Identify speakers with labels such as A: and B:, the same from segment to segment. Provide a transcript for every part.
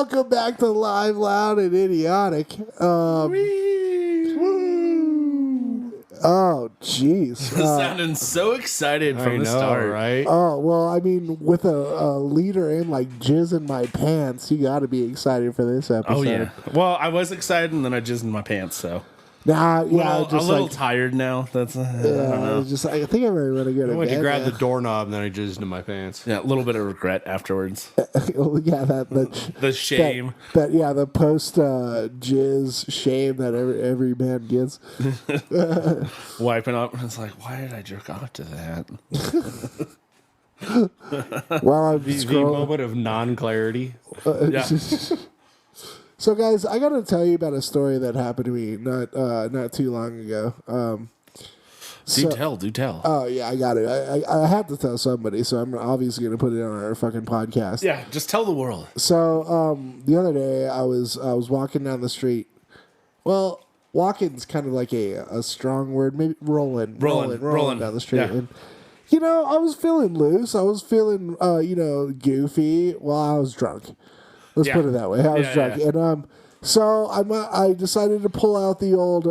A: Welcome back to Live, Loud, and Idiotic. Oh, jeez.
B: Sounding so excited from the start.
C: Right?
A: Oh, well, I mean, with a leader in like jizz in my pants, you got to be excited for this episode.
B: Oh, yeah. Well, I was excited, and then I jizzed in my pants, so.
A: Nah, yeah,
B: A little tired now. That's, I don't know.
A: I think I'm really going to go to
C: I went
A: bed
C: to grab
A: now.
C: the doorknob, and then I jizzed into my pants.
B: Yeah, a little bit of regret afterwards.
A: Yeah,
B: The shame.
A: The post jizz shame that every man gets.
B: Wiping up. It's like, why did I jerk off to that?
A: While I'm
C: The
A: scrolling.
C: moment of non-clarity.
B: Yeah.
A: So, guys, I got to tell you about a story that happened to me not too long ago.
B: Do tell.
A: Oh yeah, I got it. I have to tell somebody, so I'm obviously going to put it on our fucking podcast.
B: Yeah, just tell the world.
A: So the other day I was walking down the street. Well, walking's kind of like a strong word. Maybe rolling down the street.
B: Yeah.
A: And I was feeling loose. I was feeling goofy while I was drunk. Let's put it that way. I was drunk, and so I decided to pull out the old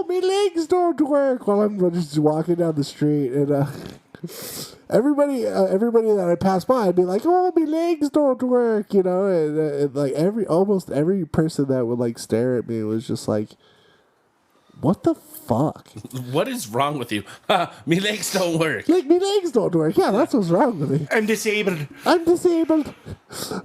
A: my legs don't work while I'm just walking down the street, and everybody that I pass by, I'd be like, oh, my legs don't work, and like almost every person that would like stare at me was just like, what the fuck?
B: What is wrong with you? Me legs don't work.
A: Like, my legs don't work. Yeah, that's what's wrong with me.
C: I'm disabled.
A: So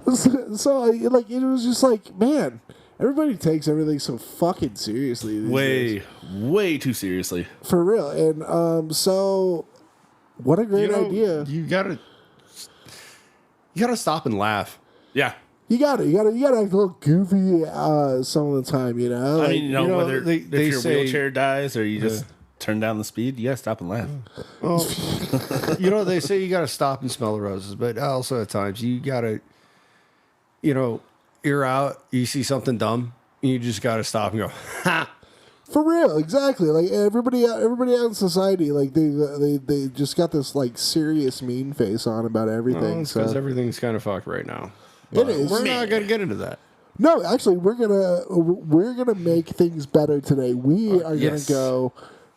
A: it was just like, man, everybody takes everything so fucking seriously these days.
B: Way too seriously.
A: For real. And so what a great idea.
C: You gotta stop and laugh.
B: Yeah.
A: You gotta act a little goofy some of the time,
B: I mean, whether
C: they
B: if your
C: say-
B: wheelchair dies or you just turn down the speed, you gotta stop and laugh.
C: Well, they say you gotta stop and smell the roses, but also at times you gotta, you're out, you see something dumb, you just gotta stop and go, ha!
A: For real, exactly. Like everybody out in society, like they just got this like serious mean face on about everything.
C: Well, it's because everything's kind of fucked right now.
A: It is.
C: We're not gonna get into that.
A: No, actually, we're gonna make things better today. We are
C: yes.
A: gonna go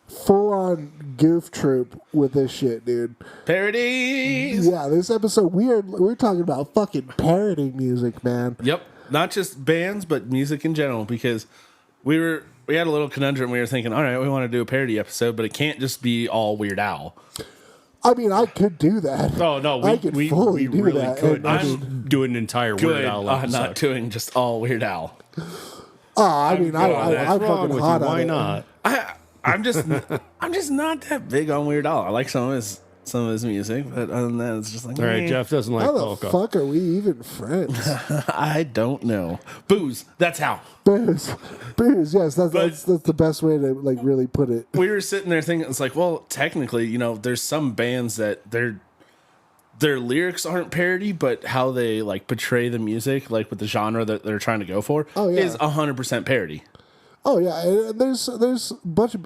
A: full on goof troop with this shit, dude.
B: Parodies.
A: Yeah, this episode we're talking about fucking parody music, man.
B: Yep. Not just bands, but music in general. Because we had a little conundrum. We were thinking, all right, we want to do a parody episode, but it can't just be all Weird Al.
A: I mean, I could do that.
C: Oh no,
A: I could fully do
C: really
A: that.
C: could.
A: And,
C: I'm doing an entire
B: Good
C: Weird Al
B: on
C: episode.
B: not doing just all Weird Al.
A: I'm
C: What's
A: fucking
C: wrong with
A: hot
C: you?
A: on
C: Why
A: it.
C: not?
B: I'm just not that big on Weird Al. I like some of his music, but other than that, it's just like,
C: All right, Jeff doesn't like
A: How the
C: polka.
A: fuck are we even friends?
B: I don't know. Booze. That's how.
A: Booze. Yes, that's the best way to like really put it.
B: We were sitting there thinking, it's like, well, technically, there's some bands that their lyrics aren't parody, but how they like portray the music, like with the genre that they're trying to go for, is 100% parody.
A: Oh yeah, and there's a bunch of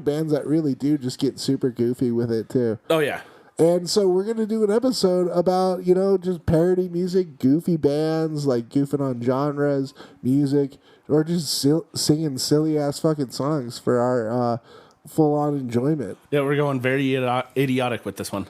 A: bands that really do just get super goofy with it too.
B: Oh yeah.
A: And so we're gonna do an episode about just parody music, goofy bands like goofing on genres, music, or just singing silly ass fucking songs for our full on enjoyment.
B: Yeah, we're going very idiotic with this one.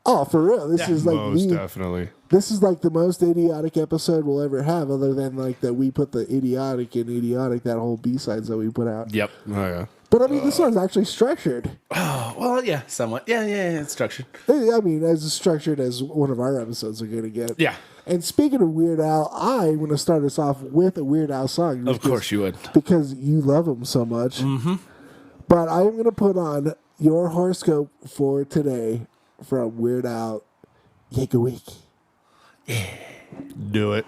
A: Oh, for real, this is like
C: Most definitely.
A: This is like the most idiotic episode we'll ever have, other than like that we put the idiotic in idiotic, that whole B-sides that we put out.
B: Yep.
C: Oh yeah.
A: But I mean, this one's actually structured.
B: Oh, well, yeah, somewhat. Yeah, it's structured.
A: I mean, as structured as one of our episodes are going to get.
B: Yeah.
A: And speaking of Weird Al, I'm going to start us off with a Weird Al song.
B: Of course you would.
A: Because you love him so much. Mm-hmm. But I'm going to put on your horoscope for today from Weird Al. Yake a week.
C: Do it.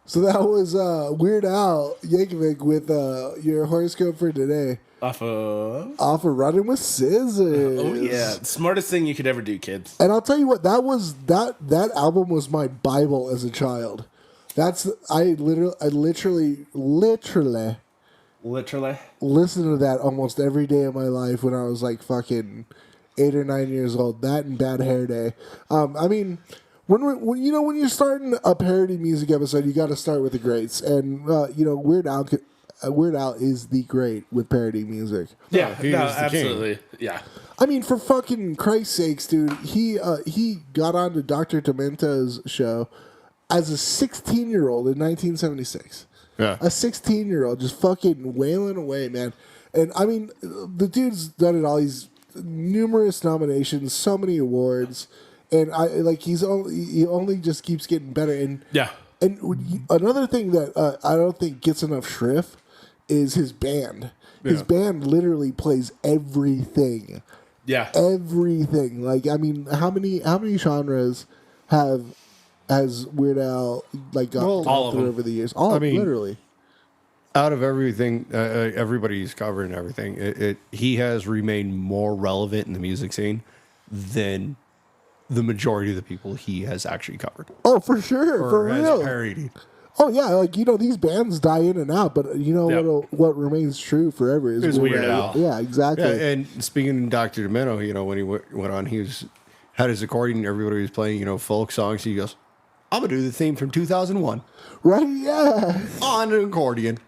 A: So that was Weird Al Yankovic with your horoscope for today.
B: Off of
A: Running with Scissors.
B: Oh yeah, smartest thing you could ever do, kids.
A: And I'll tell you what, that album was my Bible as a child. I literally listened to that almost every day of my life when I was like fucking 8 or 9 years old. That and Bad Hair Day. I mean, when you're starting a parody music episode, you got to start with the greats, and Weird Al is the great with parody music.
B: Yeah, absolutely. Yeah.
A: I mean, for fucking Christ's sakes, dude, he got onto Dr. Demento's show as a 16-year-old in 1976.
C: Yeah.
A: A 16-year-old just fucking wailing away, man. And I mean, the dude's done it all. He's numerous nominations, so many awards, and he only just keeps getting better. And
B: yeah.
A: And another thing that I don't think gets enough shrift is his band. Yeah. His band literally plays everything.
B: Yeah.
A: Everything. Like, I mean, how many genres has Weird Al gone through over the years? Literally.
C: Out of everything, everybody's covering everything. He has remained more relevant in the music scene than the majority of the people he has actually covered.
A: Oh, for sure,
C: or
A: for
C: has
A: real.
C: Parodied.
A: Oh yeah, these bands die in and out, but what remains true forever is
B: Weird Al.
A: Yeah, exactly.
C: Yeah, and speaking of Dr. Demento, when he went on, he had his accordion. Everybody was playing, folk songs. He goes, "I'm gonna do the theme from 2001."
A: Right? Yeah.
C: On an accordion.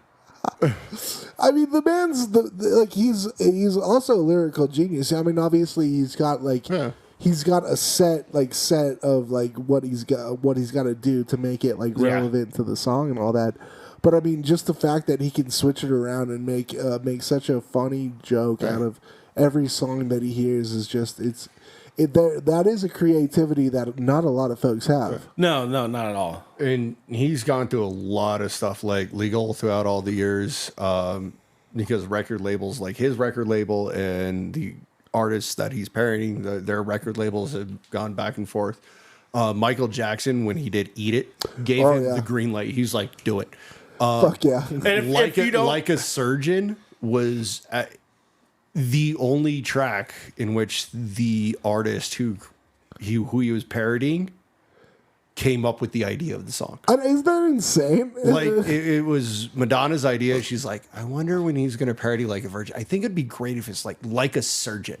A: I mean, the man's he's also a lyrical genius. I mean, obviously he's got he's got a set of what he's got to do to make it relevant to the song and all that. But I mean, just the fact that he can switch it around and make such a funny joke out of every song that he hears is just that is a creativity that not a lot of folks have.
B: No, not at all.
C: And he's gone through a lot of stuff legal throughout all the years, because record labels, like his record label and the artists that he's parodying, their record labels have gone back and forth. Michael Jackson, when he did Eat It, gave him the green light. He's like, do it.
A: Fuck yeah.
B: And if you don't...
C: Like a Surgeon was the only track in which the artist who he was parodying came up with the idea of the song.
A: Isn't that insane?
C: It was Madonna's idea. She's like, I wonder when he's going to parody Like a Virgin. I think it'd be great if it's like a Surgeon.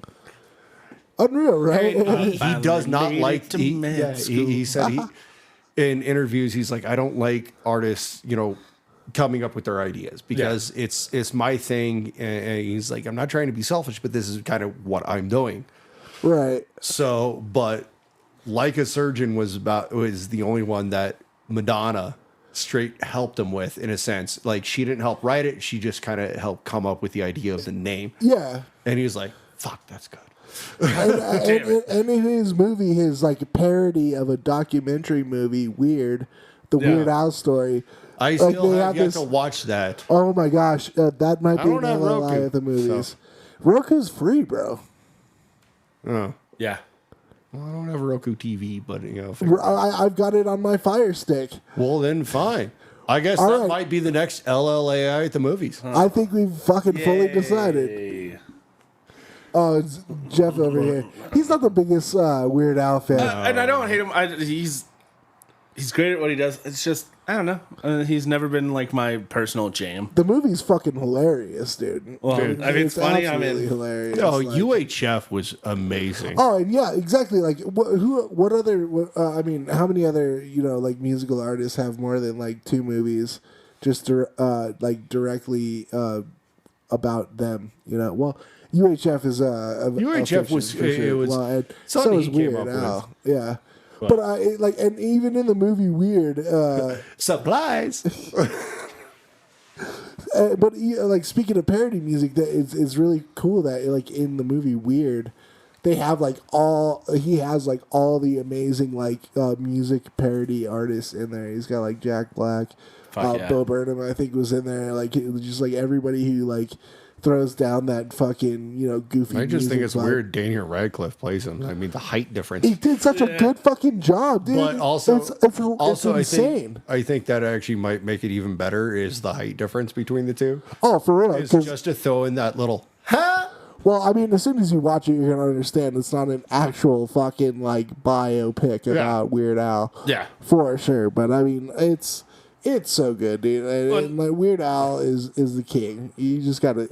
A: Unreal, right?
C: He does not like. He said in interviews, he's like, I don't like artists, coming up with their ideas because it's my thing. And he's like, I'm not trying to be selfish, but this is kind of what I'm doing.
A: Right.
C: So, but Like a Surgeon was the only one that Madonna straight helped him with, in a sense. Like, she didn't help write it. She just kind of helped come up with the idea of the name.
A: Yeah.
C: And he was like, fuck, that's good.
A: and in his movie, his parody of a documentary movie, Weird, the Weird Al story.
C: I still have yet to watch that.
A: Oh my gosh, that might be an LLAI at the movies. So. Roku's free, bro.
C: Oh
B: yeah.
C: Well, I don't have Roku TV, but
A: I've got it on my Fire Stick.
C: Well, then fine. I guess that might be the next LLAI at the movies.
A: I think we've fucking fully decided. Oh, it's Jeff over here. He's not the biggest Weird Al fan.
B: And I don't hate him. He's great at what he does. It's just, I don't know. He's never been my personal jam.
A: The movie's fucking hilarious, dude.
B: Well, it's funny.
A: Hilarious.
C: No, UHF was amazing.
A: Oh, and yeah, exactly. What other? How many other musical artists have more than 2 movies just directly about them? Well, UHF is
C: UHF was
A: for sure.
C: It was
A: so was Weird Al. Yeah. But and even in the movie Weird,
C: supplies.
A: But speaking of parody music, that it's really cool that in the movie Weird, they have all the amazing music parody artists in there. He's got Jack Black, Bo Burnham, I think, was in there. Like, it was just like everybody who like throws down that fucking, you know, goofy.
C: I just think it's
A: vibe.
C: weird Daniel Radcliffe plays him. I mean, the height difference.
A: He did such a good fucking job, dude.
C: But also,
A: it's insane.
C: I think that actually might make it even better is the height difference between the two.
A: Oh, for real.
C: It's just to throw in that little,
A: Well, I mean, as soon as you watch it, you're going to understand it's not an actual fucking, like, biopic about Weird Al.
B: Yeah.
A: For sure. But, I mean, it's so good, dude. And like, Weird Al is the king. You just got to,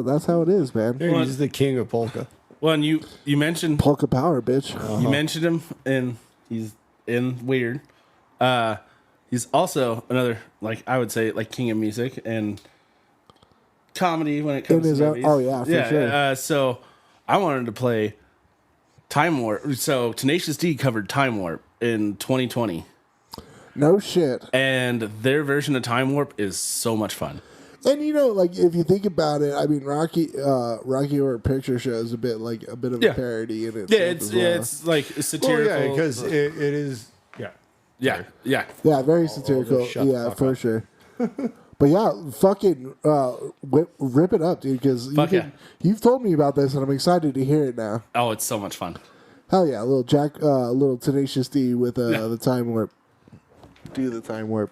A: that's how it is, man.
C: Dude, he's the king of polka.
B: Well, and you mentioned
A: Polka Power, bitch.
B: You mentioned him, and he's in Weird. He's also another, like, I would say, like, king of music and comedy when it comes to movies.
A: Oh, yeah, for sure.
B: So I wanted to play Time Warp. So Tenacious D covered Time Warp in 2020.
A: No shit.
B: And their version of Time Warp is so much fun.
A: And you know, like if you think about it, I mean, Rocky Horror Picture Show is a bit of a parody in it.
B: Yeah, it's like satirical.
C: Well, yeah, because it is.
B: Yeah.
A: Very satirical. Yeah, for sure. But yeah, fucking rip it up, dude. Because you've told me about this, and I'm excited to hear it now.
B: Oh, it's so much fun.
A: Hell yeah, little Tenacious D with the Time Warp. Do the Time Warp.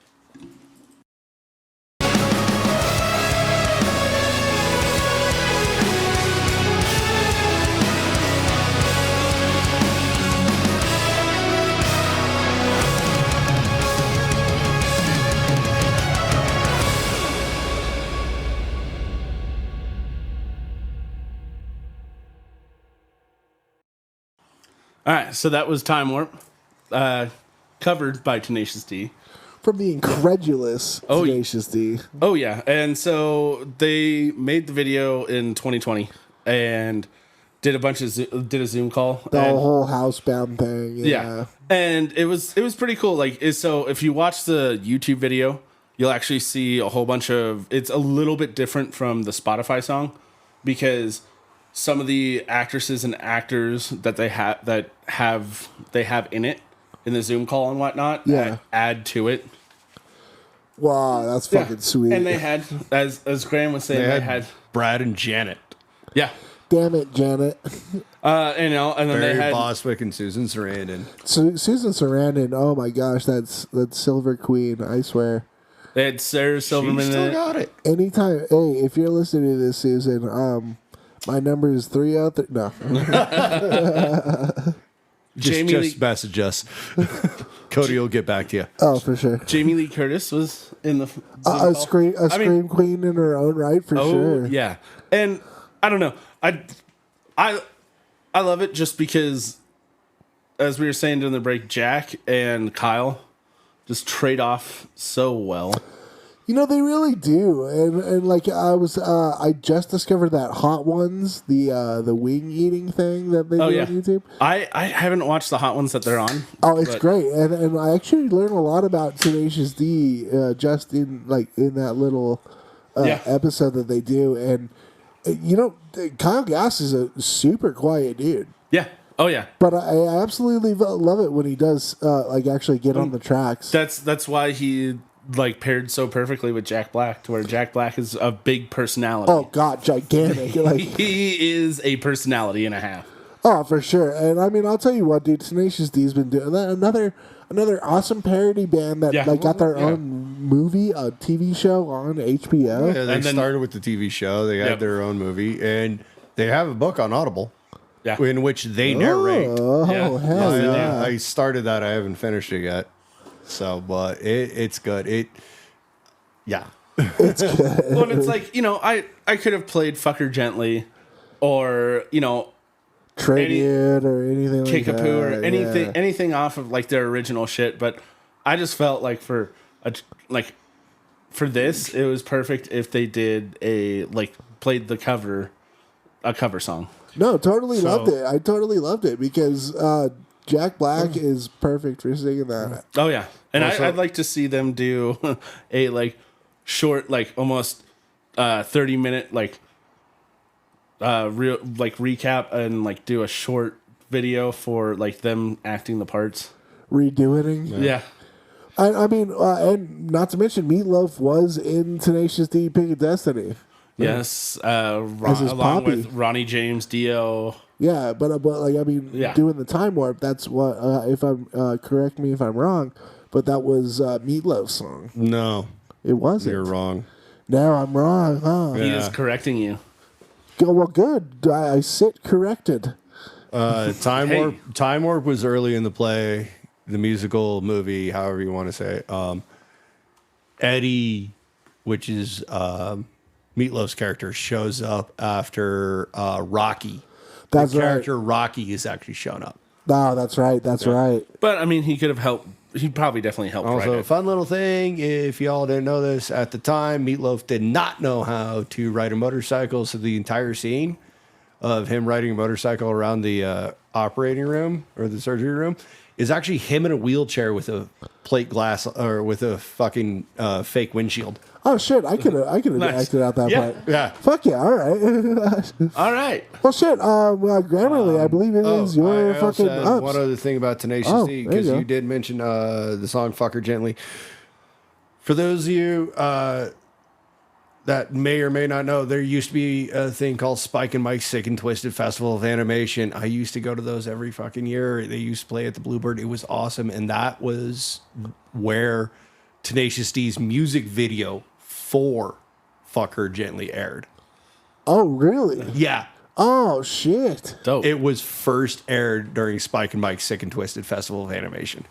B: All right, so that was Time Warp, covered by Tenacious D.
A: From the incredulous Tenacious D.
B: Oh, yeah. And so they made the video in 2020 and did a Zoom call.
A: The whole housebound thing. Yeah.
B: And it was pretty cool. Like, so if you watch the YouTube video, you'll actually see a whole bunch of, it's a little bit different from the Spotify song because some of the actresses and actors that they have in it in the Zoom call and whatnot add to it.
A: Wow, that's fucking sweet.
B: And they had, as Graham was saying, they had
C: Brad and Janet.
B: Yeah.
A: Damn it, Janet.
B: And then
C: Barry
B: they had
C: Bostwick and Susan Sarandon.
A: Susan Sarandon. Oh my gosh, that's Silver Queen. I swear.
B: They had Sarah Silverman.
C: She still got it.
A: Anytime. Hey, if you're listening to this, Susan, my number is 303. No.
C: Just message us. Cody will get back to you.
A: Oh, for sure.
B: Jamie Lee Curtis was in the
A: a scream queen in her own right, for sure.
B: Yeah, and I don't know. I love it just because, as we were saying during the break, Jack and Kyle just trade off so well.
A: You know, they really do. And like I just discovered that Hot Ones, the wing eating thing that they do on YouTube.
B: I haven't watched the Hot Ones that they're on.
A: Oh, it's great. And I actually learned a lot about Tenacious D just in that little episode that they do. And you know, Kyle Gass is a super quiet dude.
B: Yeah. Oh yeah.
A: But I absolutely love it when he does actually get on the tracks.
B: That's why he paired so perfectly with Jack Black, to where Jack Black is a big personality.
A: Oh God, gigantic!
B: He is a personality and a half.
A: Oh, for sure. And I mean, I'll tell you what, dude, Tenacious D's been doing another awesome parody band that got their own movie, a TV show on HBO.
C: Yeah, they started with the TV show. They had their own movie, and they have a book on Audible. Yeah. In which they narrate.
A: Oh, hell yeah.
C: I started that. I haven't finished it yet. So, but it's good. It's
A: good.
B: Well, it's like, you know, I could have played Fucker Gently or, you know,
A: Tribute or anything like that.
B: Kickapoo or anything off of like their original shit. But I just felt like for this, it was perfect if they did played a cover song.
A: No, totally loved it. I totally loved it because Jack Black is perfect for singing that.
B: Oh yeah, and I'd like to see them do a short, almost 30-minute real recap and do a short video for them acting the parts.
A: Redoing.
B: Yeah.
A: I mean, and not to mention, Meatloaf was in Tenacious D, Pick of Destiny.
B: Yes,
A: his
B: along
A: Poppy.
B: with Ronnie James Dio.
A: Yeah, but like I mean, doing the time warp. That's what. If I'm correct me if I'm wrong, but that was Meatloaf's song.
C: No,
A: It wasn't.
C: you're wrong.
A: No, I'm wrong. Huh?
B: He is correcting you.
A: Well, good. I sit corrected.
C: Time Warp was early in the play, the musical movie, however you want to say it. Eddie, which is Meatloaf's character, shows up after Rocky.
A: That's
C: the
A: right.
C: character Rocky is actually shown up.
A: No, that's right. That's right.
B: But I mean, he could have helped. He probably definitely helped.
C: Also,
B: write
C: a
B: it.
C: fun little thing, if y'all didn't know this, at the time, Meatloaf did not know how to ride a motorcycle, so the entire scene of him riding a motorcycle around the operating room or the surgery room is actually him in a wheelchair with a plate glass or with a fucking fake windshield.
A: Oh shit! I could have
B: Nice.
A: acted out that part.
C: Yeah.
A: Fuck yeah! All right.
B: All right.
A: Well, shit. Grammarly, I believe it is your
C: I
A: fucking
C: also had
A: ups.
C: one other thing about Tenacious D,
A: there
C: because
A: you go.
C: you did mention the song "Fuck Her Gently." For those of you that may or may not know, there used to be a thing called Spike and Mike's Sick and Twisted Festival of Animation. I used to go to those every fucking year. They used to play at the Bluebird. It was awesome, and that was where Tenacious D's music video for "Fuck Her Gently" aired.
A: Oh really?
C: Yeah.
A: Oh shit!
B: Dope.
C: It was first aired during Spike and Mike's Sick and Twisted Festival of Animation.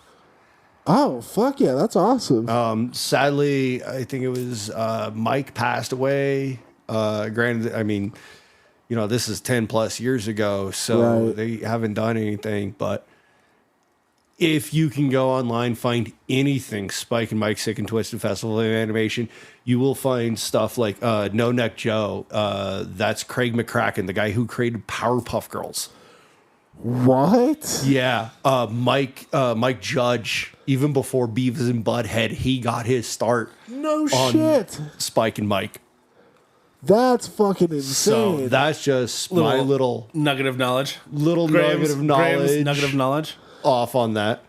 A: Oh fuck yeah! That's awesome.
C: Sadly, I think it was Mike passed away. Granted, I mean, you know, this is 10 plus years ago, so
A: Right.
C: they haven't done anything. But if you can go online, find anything Spike and Mike Sick and Twisted Festival of Animation, you will find stuff like No Neck Joe. That's Craig McCracken, the guy who created Powerpuff Girls.
A: What?
C: Yeah, Mike Judge, even before Beavis and Butthead, he got his start
A: No
C: on
A: shit.
C: Spike and Mike.
A: That's fucking
C: So
A: insane.
C: that's just my little
B: nugget of knowledge.
C: nugget of knowledge
B: Graham's nugget of knowledge.
C: off on that.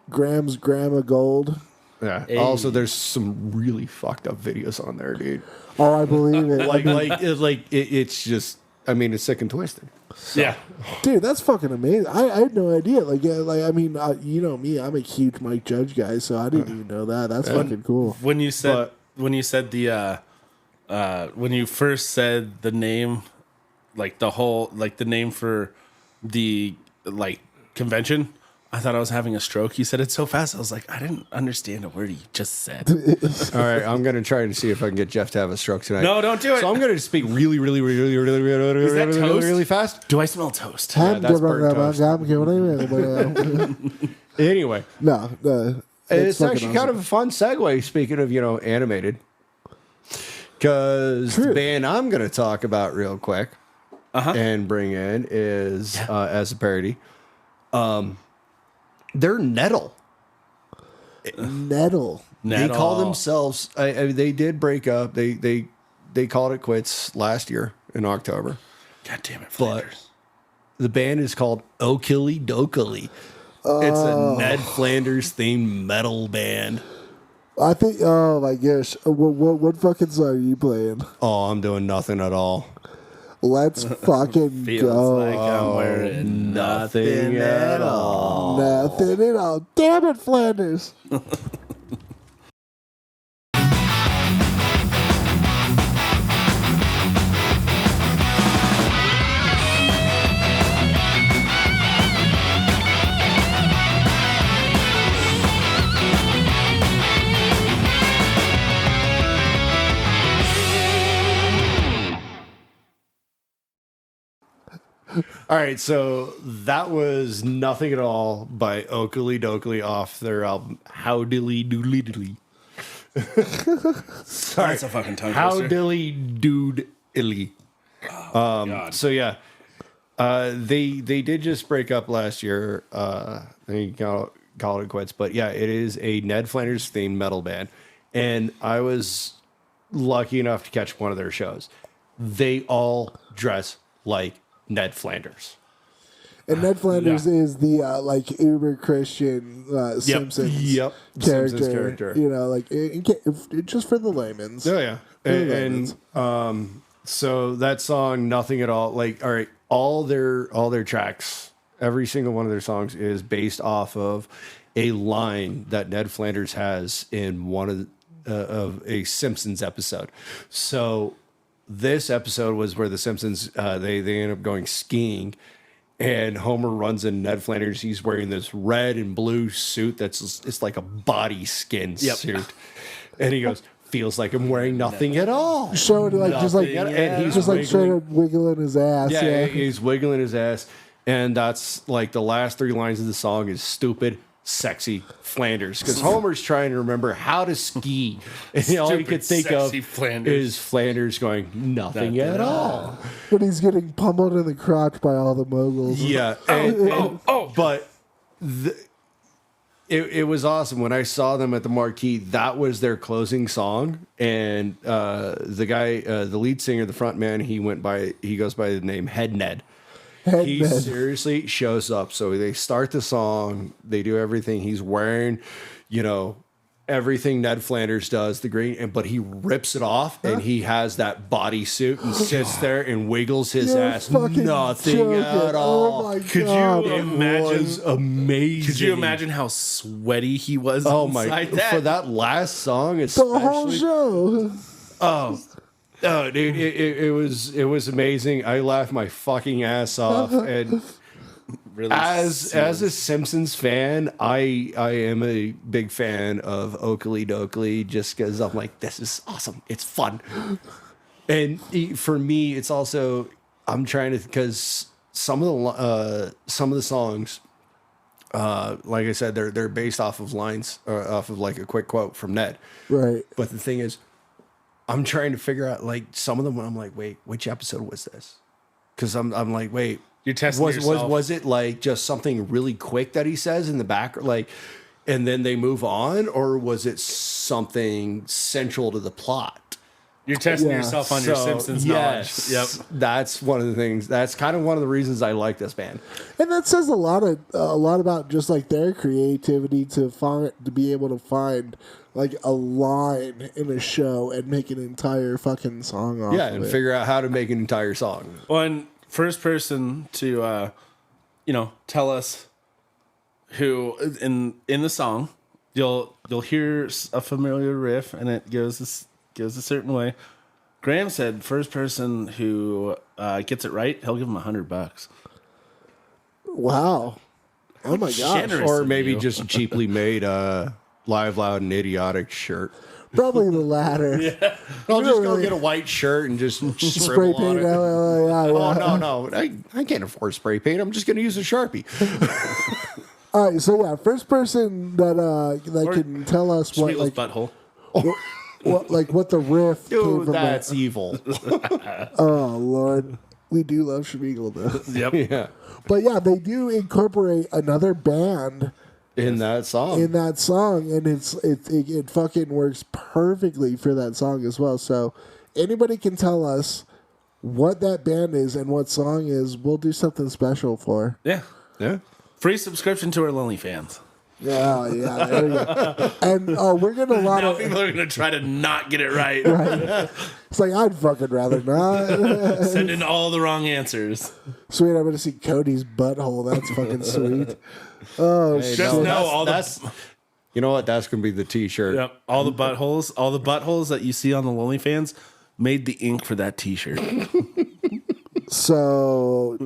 A: Graham's Grandma Gold.
C: Yeah. Also, there's some really fucked up videos on there, dude.
A: Oh, I believe it.
C: It's just, I mean, it's sick and twisted.
B: Yeah.
A: Dude, that's fucking amazing. I had no idea. I mean, you know me, I'm a huge Mike Judge guy, so I didn't even know that. That's fucking cool.
B: When you said when you first said the name, like the whole the name for the convention, I thought I was having a stroke. You said it so fast. I was like, I didn't understand a word he just said.
C: All right, I'm going to try to see if I can get Jeff to have a stroke tonight.
B: No, don't do it.
C: So I'm going to speak really fast.
B: Do I smell toast?
C: that's burnt toast. Anyway,
A: No,
C: it's
A: fucking
C: actually kind of a fun segue, speaking of, animated. Because the band I'm going to talk about real quick and bring in is, as a parody, they're Nettle.
A: Nettle.
C: They call themselves, they did break up. They called it quits last year in October.
B: God damn it,
C: But
B: Flanders.
C: the band is called Okilly Dokilly. It's a Ned Flanders themed metal band.
A: I think. Oh my gosh, what fucking song are you playing?
C: Oh, I'm doing nothing at all.
A: Let's fucking
B: Feels
A: go.
B: like I'm wearing
C: Nothing at all.
A: Nothing at all. Damn it, Flanders.
C: All right, so that was Nothing at All by Okilly Dokilly off their album How Dilly Doodly Dilly. Sorry.
B: That's a fucking tongue
C: How
B: twister.
C: Dilly Dood Illy.
B: God.
C: So yeah, they did just break up last year. They call it quits. But yeah, it is a Ned Flanders themed metal band, and I was lucky enough to catch one of their shows. They all dress like Ned Flanders.
A: And Ned Flanders is the like uber Christian Simpsons character.
C: Simpsons character.
A: You know, like just for the layman's.
C: Oh yeah, and so that song, Nothing at All. Like, all right, all their tracks, every single one of their songs is based off of a line that Ned Flanders has in one of a Simpsons episode. So this episode was where the Simpsons they end up going skiing, and Homer runs in Ned Flanders. He's wearing this red and blue suit it's like a body skin suit, and he goes, "Feels like I'm wearing nothing at all."
A: Showing like and he's just like straight up wiggling his ass.
C: Yeah, he's wiggling his ass, and that's like the last 3 lines of the song is stupid, sexy Flanders, because Homer's trying to remember how to ski, and all he could think of is Flanders going nothing at all.
A: But he's getting pummeled in the crotch by all the moguls.
C: Yeah, but it was awesome when I saw them at the marquee. That was their closing song, and the guy, the lead singer, the front man, he goes by the name Head Ned. He seriously shows up. So they start the song, they do everything. He's wearing, everything Ned Flanders does, the green, but he rips it off and he has that bodysuit and sits there and wiggles his ass. Nothing at all.
A: Oh my
B: Could
A: God.
B: you imagine?
C: It was amazing.
B: Could you imagine how sweaty he was?
C: Oh my!
B: That?
C: For that last song, especially.
A: The whole show.
C: Oh, dude, it was amazing. I laughed my fucking ass off, and
B: really
C: as a Simpsons fan, I am a big fan of Oakley Dokley, just because I'm like, this is awesome. It's fun, and for me, it's also I'm trying to, because some of the songs, like I said, they're based off of lines, or off of like a quick quote from Ned,
A: Right.
C: But the thing is, I'm trying to figure out, like, some of them when I'm like, wait, which episode was this? Because I'm like, wait,
B: you're testing yourself.
C: Was it like just something really quick that he says in the back, like, and then they move on, or was it something central to the plot?
B: You're testing yourself on your Simpsons knowledge. Yep,
C: that's one of the things. That's kind of one of the reasons I like this band.
A: And that says a lot about just like their creativity to be able to find like a line in a show and make an entire fucking song off
C: and figure out how to make an entire song.
B: Well, and first person to tell us who in the song, you'll hear a familiar riff and it goes a certain way. Graham said first person who gets it right, he'll give him $100.
A: Wow. Oh my gosh.
C: Or maybe just cheaply made Live Loud and Idiotic shirt.
A: Probably the latter.
C: I'll just go get a white shirt and just
A: spray paint LLAI.
C: Oh, no. I can't afford spray paint. I'm just going to use a Sharpie.
A: All right, so first person that can tell us what like
B: butthole.
A: what the riff came
C: Dude,
A: from.
C: That's evil.
A: Oh Lord, we do love Schmiegel though.
B: Yep.
C: Yeah.
A: But yeah, they do incorporate another band
C: In that song.
A: and it fucking works perfectly for that song as well. So anybody can tell us what that band is and what song is, we'll do something special for.
B: Yeah. Free subscription to our Lonely fans.
A: Yeah, there we go. And we're gonna
B: Now people are gonna try to not get it right.
A: Right. It's like I'd fucking rather not.
B: Send in all the wrong answers.
A: Sweet, I'm gonna see Cody's butthole. That's fucking sweet. Oh,
C: Hey,
B: Just
C: no,
B: know all
C: that's you know what? That's gonna be the T-shirt.
B: Yep. All the buttholes that you see on the Lonely fans made the ink for that T-shirt.
A: so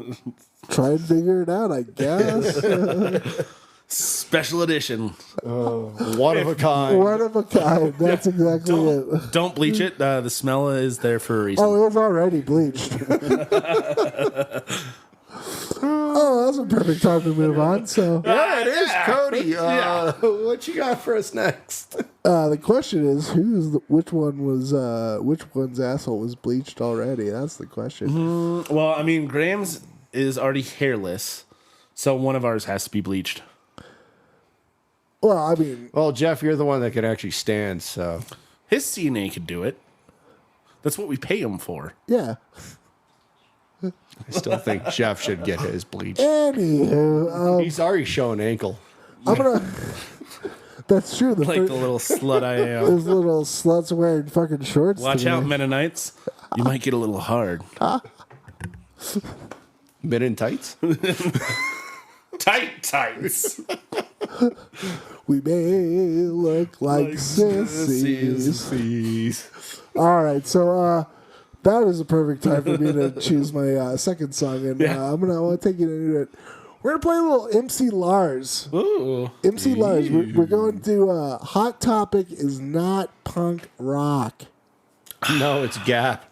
A: try and figure it out, I guess.
B: Special edition.
C: One of a kind.
A: One of a kind. That's exactly it.
B: Don't bleach it. The smell is there for a reason.
A: Oh, it was already bleached. Oh, that's a perfect time to move on. So
C: Yeah, it is, Cody. What you got for us next?
A: the question is, which one's asshole was bleached already? That's the question.
B: Well, I mean, Graham's is already hairless, so one of ours has to be bleached.
A: Well, I mean,
C: Well, Jeff, you're the one that can actually stand, so.
B: His CNA could do it. That's what we pay him for.
A: yeah.
C: I still think Jeff should get his bleach.
A: Anywho,
C: He's already showing ankle.
A: I'm gonna. That's true.
B: The little slut I am.
A: Those little sluts wearing fucking shorts.
B: Watch out, Mennonites. You might get a little hard.
C: Men in tights?
B: Tights.
A: We may look like sissies. All right, so that is a perfect time for me to choose my second song, and I want to take you into it. We're gonna play a little MC Lars.
B: Ooh,
A: MC Lars. We're going to Hot Topic is not punk rock.
C: No, it's Gap.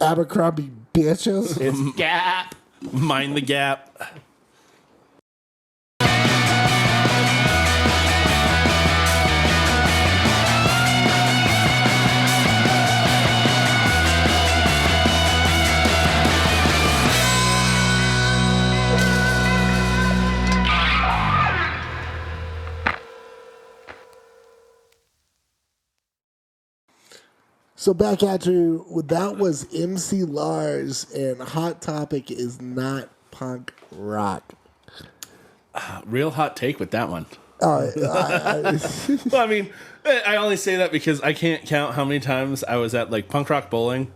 A: Abercrombie bitches.
C: It's Gap.
B: Mind the gap.
A: So back at you. That was MC Lars, and Hot Topic is not punk rock.
B: Real hot take with that one. Well, I mean, I only say that because I can't count how many times I was at like punk rock bowling,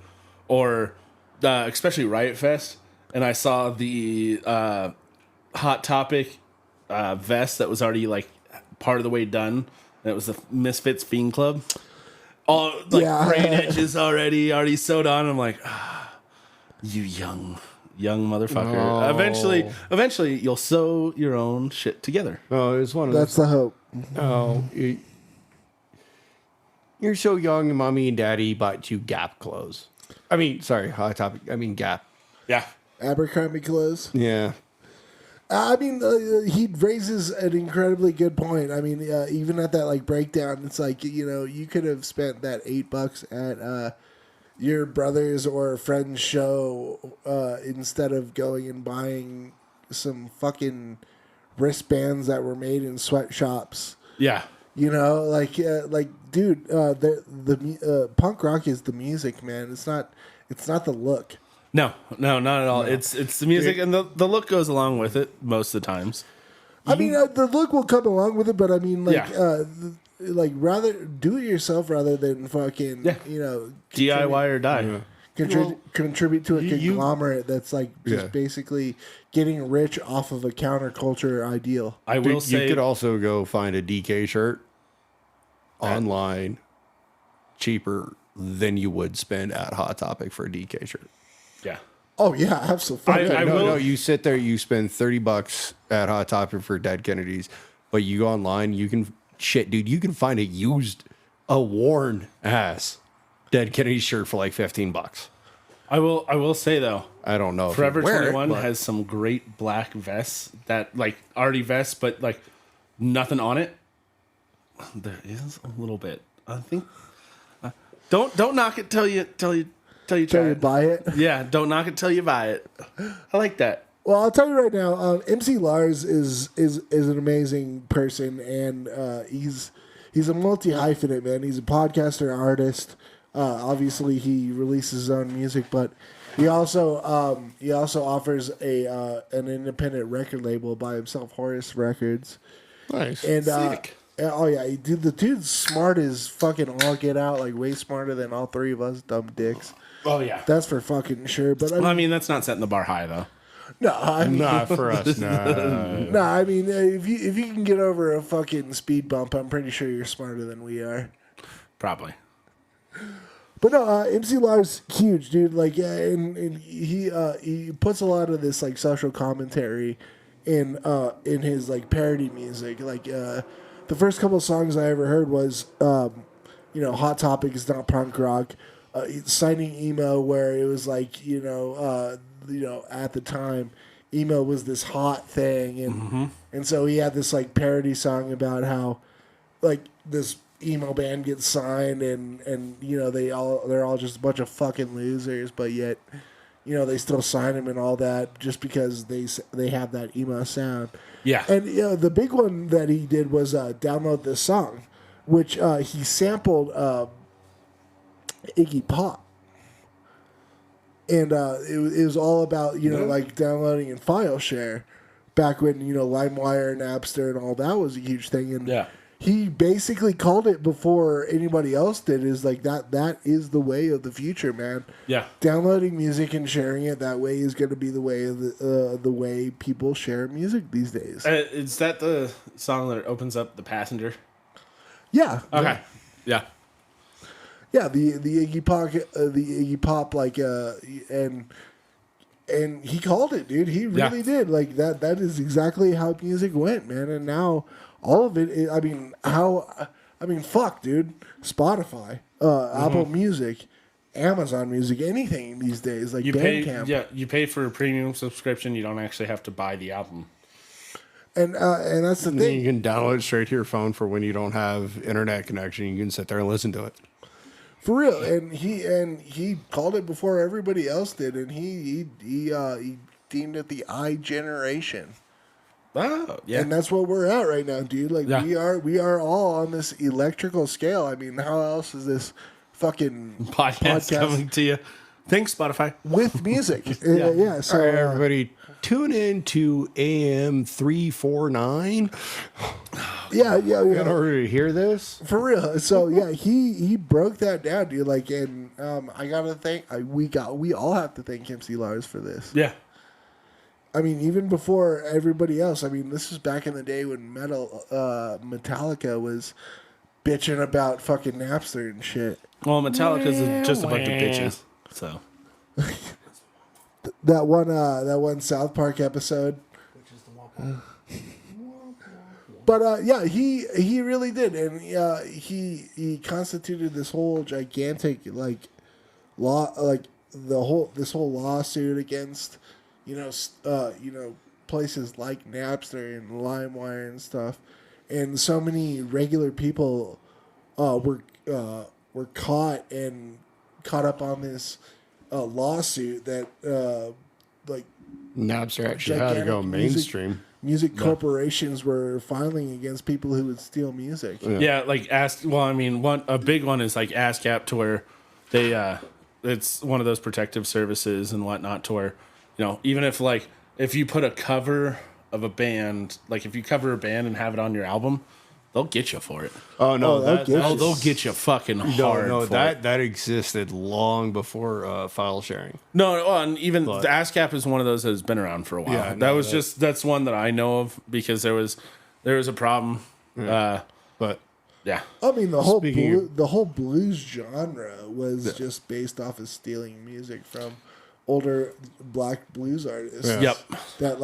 B: or especially Riot Fest, and I saw the Hot Topic vest that was already like part of the way done. And it was the Misfits Fiend Club. All like brain edges already sewed on. I'm like, you young motherfucker. Oh. Eventually, you'll sew your own shit together.
C: Oh, it's one of
A: That's the hope.
C: Oh, you're so young, and mommy and daddy bought you Gap clothes. I mean, sorry, Hot Topic. I mean Gap.
B: Yeah.
A: Abercrombie clothes.
C: Yeah.
A: I mean, he raises an incredibly good point. I mean, even at that like breakdown, it's like, you know, you could have spent that $8 at your brother's or friend's show instead of going and buying some fucking wristbands that were made in sweatshops.
B: Yeah.
A: You know, like, dude, the punk rock is the music, man. It's not the look.
B: No, not at all. No. It's the music, and the look goes along with it most of the times.
A: I mean, the look will come along with it, but I mean, like, like rather do it yourself rather than fucking, you know,
B: DIY or die.
A: Contribute to a conglomerate that's like just basically getting rich off of a counterculture ideal.
B: I will say,
C: you could also go find a DK shirt online cheaper than you would spend at Hot Topic for a DK shirt.
B: Yeah.
A: Oh yeah, absolutely.
C: No, you sit there, you spend $30 at Hot Topic for Dead Kennedys, but you go online, you can dude, you can find a worn ass Dead Kennedy shirt for like $15.
B: I will say though,
C: I don't know.
B: Forever 21 has some great black vests that like already vests, but like nothing on it. There is a little bit. I think. Don't knock it till you
A: buy it.
B: Yeah, don't knock it till you buy it. I like that.
A: Well, I'll tell you right now, MC Lars is an amazing person, and he's a multi-hyphenate, man. He's a podcaster, artist. Obviously, he releases his own music, but he also offers an independent record label by himself, Horus Records.
C: Nice.
A: And
B: sick.
A: Oh yeah, the dude's smart as fucking all get out, like way smarter than all three of us dumb dicks.
B: Oh yeah,
A: that's for fucking sure. But
B: I mean that's not setting the bar high though.
A: No, I mean,
C: not for us. No,
A: I mean if you can get over a fucking speed bump, I'm pretty sure you're smarter than we are.
B: Probably.
A: But no, MC Lars huge dude. Like, and he puts a lot of this like social commentary in his like parody music. Like the first couple of songs I ever heard was Hot Topic is not punk rock. Signing emo, where it was like at the time emo was this hot thing, and so he had this like parody song about how like this emo band gets signed and they're all just a bunch of fucking losers, but yet they still sign him and all that just because they have that emo sound.
B: Yeah.
A: And the big one that he did was Download This Song, which he sampled Iggy Pop. And it was all about, like downloading and file share back when, LimeWire, Napster, and all that was a huge thing. And he basically called it before anybody else did. Is like that is the way of the future, man.
B: Yeah.
A: Downloading music and sharing it that way is going to be the way of the way people share music these days.
B: Is that the song that opens up The Passenger?
A: Yeah.
B: Okay. Yeah.
A: Yeah, the Iggy Pop, like, and he called it, dude. He really did. Like that is exactly how music went, man. And now all of it, fuck, dude. Spotify, Apple Music, Amazon Music, anything these days, like Bandcamp.
B: You pay for a premium subscription. You don't actually have to buy the album.
A: And that's the thing.
C: You can download it straight to your phone for when you don't have internet connection. You can sit there and listen to it. For real,
A: and he called it before everybody else did, and he deemed it the iGeneration.
B: Oh, yeah,
A: and that's what we're at right now, dude. Like we are all on this electrical scale. I mean, how else is this fucking
B: podcast coming to you? Thanks, Spotify.
A: With music, yeah. So
C: all right, everybody, tune in to AM 349.
A: Yeah.
C: In order to hear this,
A: for real. So yeah, he broke that down, dude. Like, and I gotta thank we all have to thank MC Lars for this.
B: Yeah.
A: I mean, even before everybody else. I mean, this was back in the day when Metallica was bitching about fucking Napster and shit.
B: Well, Metallica's just a bunch of bitches. So
A: that one South Park episode. Which is the But yeah, he really did, and he constituted this whole gigantic this whole lawsuit against places like Napster and LimeWire and stuff, and so many regular people were caught up on this lawsuit that
C: Napster actually had to go mainstream.
A: Music corporations were filing against people who would steal music.
B: Yeah, like a big one is like ASCAP, to where they it's one of those protective services and whatnot, to where even if you put a cover of a band, like if you cover a band and have it on your album, they'll get you for it.
C: Oh no,
B: they'll get you fucking hard.
C: No, that existed long before file sharing.
B: No, and even the ASCAP is one of those that's been around for a while. Yeah, that's one that I know of because there was a problem.
C: Yeah. But
B: yeah,
A: I mean the whole blues genre was just based off of stealing music from older black blues artists.
C: Yeah.
B: Yep.
A: That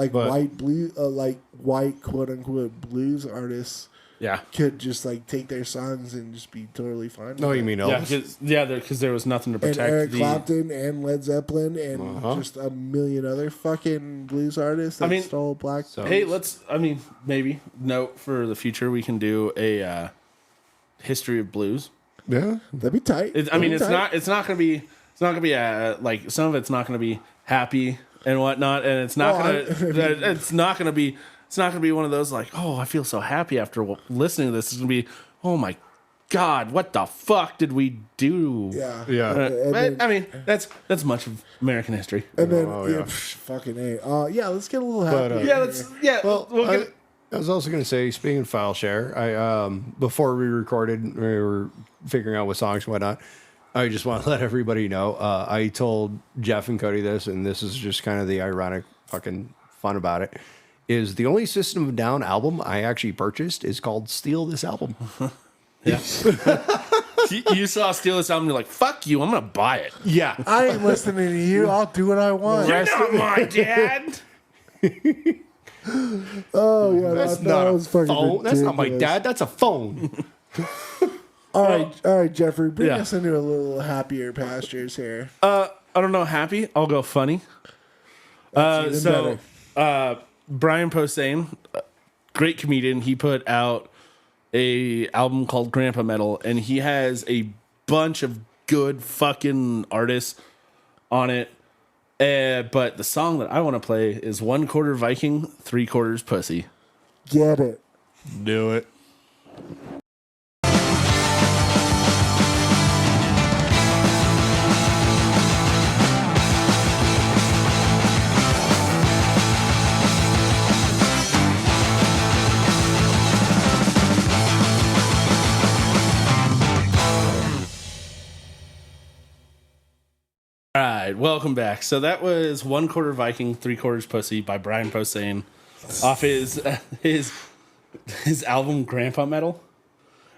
A: white quote unquote blues artists.
B: Yeah,
A: could just take their songs and just be totally fine.
C: No, you mean Elvis?
B: Because there was nothing to protect.
A: And Eric Clapton and Led Zeppelin and just a million other fucking blues artists that stole black.
B: Hey, maybe note for the future we can do a history of blues.
C: Yeah,
A: that'd be tight.
B: It's not gonna be some of it's not gonna be happy and whatnot, and it's not gonna be. It's not going to be one of those I feel so happy after listening to this. It's going to be, oh my God, what the fuck did we do?
A: Yeah.
B: That's much of American history.
A: And then, fucking A. Let's get a little happy.
C: I was also going to say, speaking of file share, I before we recorded, we were figuring out what songs and whatnot. I just want to let everybody know. I told Jeff and Cody this, and this is just kind of the ironic fucking fun about it. Is the only System of a Down album I actually purchased is called Steal This Album.
B: Yeah. You saw Steal This Album, you're like, fuck you, I'm going to buy it.
C: Yeah.
A: I ain't listening to you. I'll do what I want.
B: You're not my dad.
A: Oh, yeah.
C: That's not a phone. That's not my dad. That's a phone.
A: All right, Jeffrey, bring us into a little happier pastures here.
B: I don't know, happy. I'll go funny. Brian Posehn, great comedian, he put out a album called Grandpa Metal, and he has a bunch of good fucking artists on it. But the song that I want to play is 1/4 Viking, 3/4 Pussy.
A: Get it.
C: Do it.
B: right, welcome back. So that was 1/4 Viking, 3/4 Pussy by Brian Posehn off his album Grandpa Metal.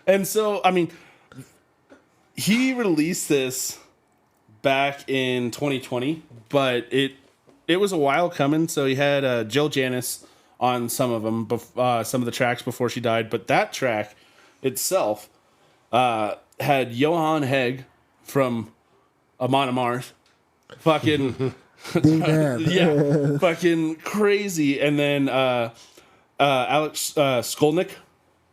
B: And so, I mean, he released this back in 2020, but it was a while coming. So he had Jill Janis on some of them, some of the tracks before she died. But that track itself had Johan Hegg from Amon Amarth, fucking yeah, fucking crazy, and then Alex Skolnick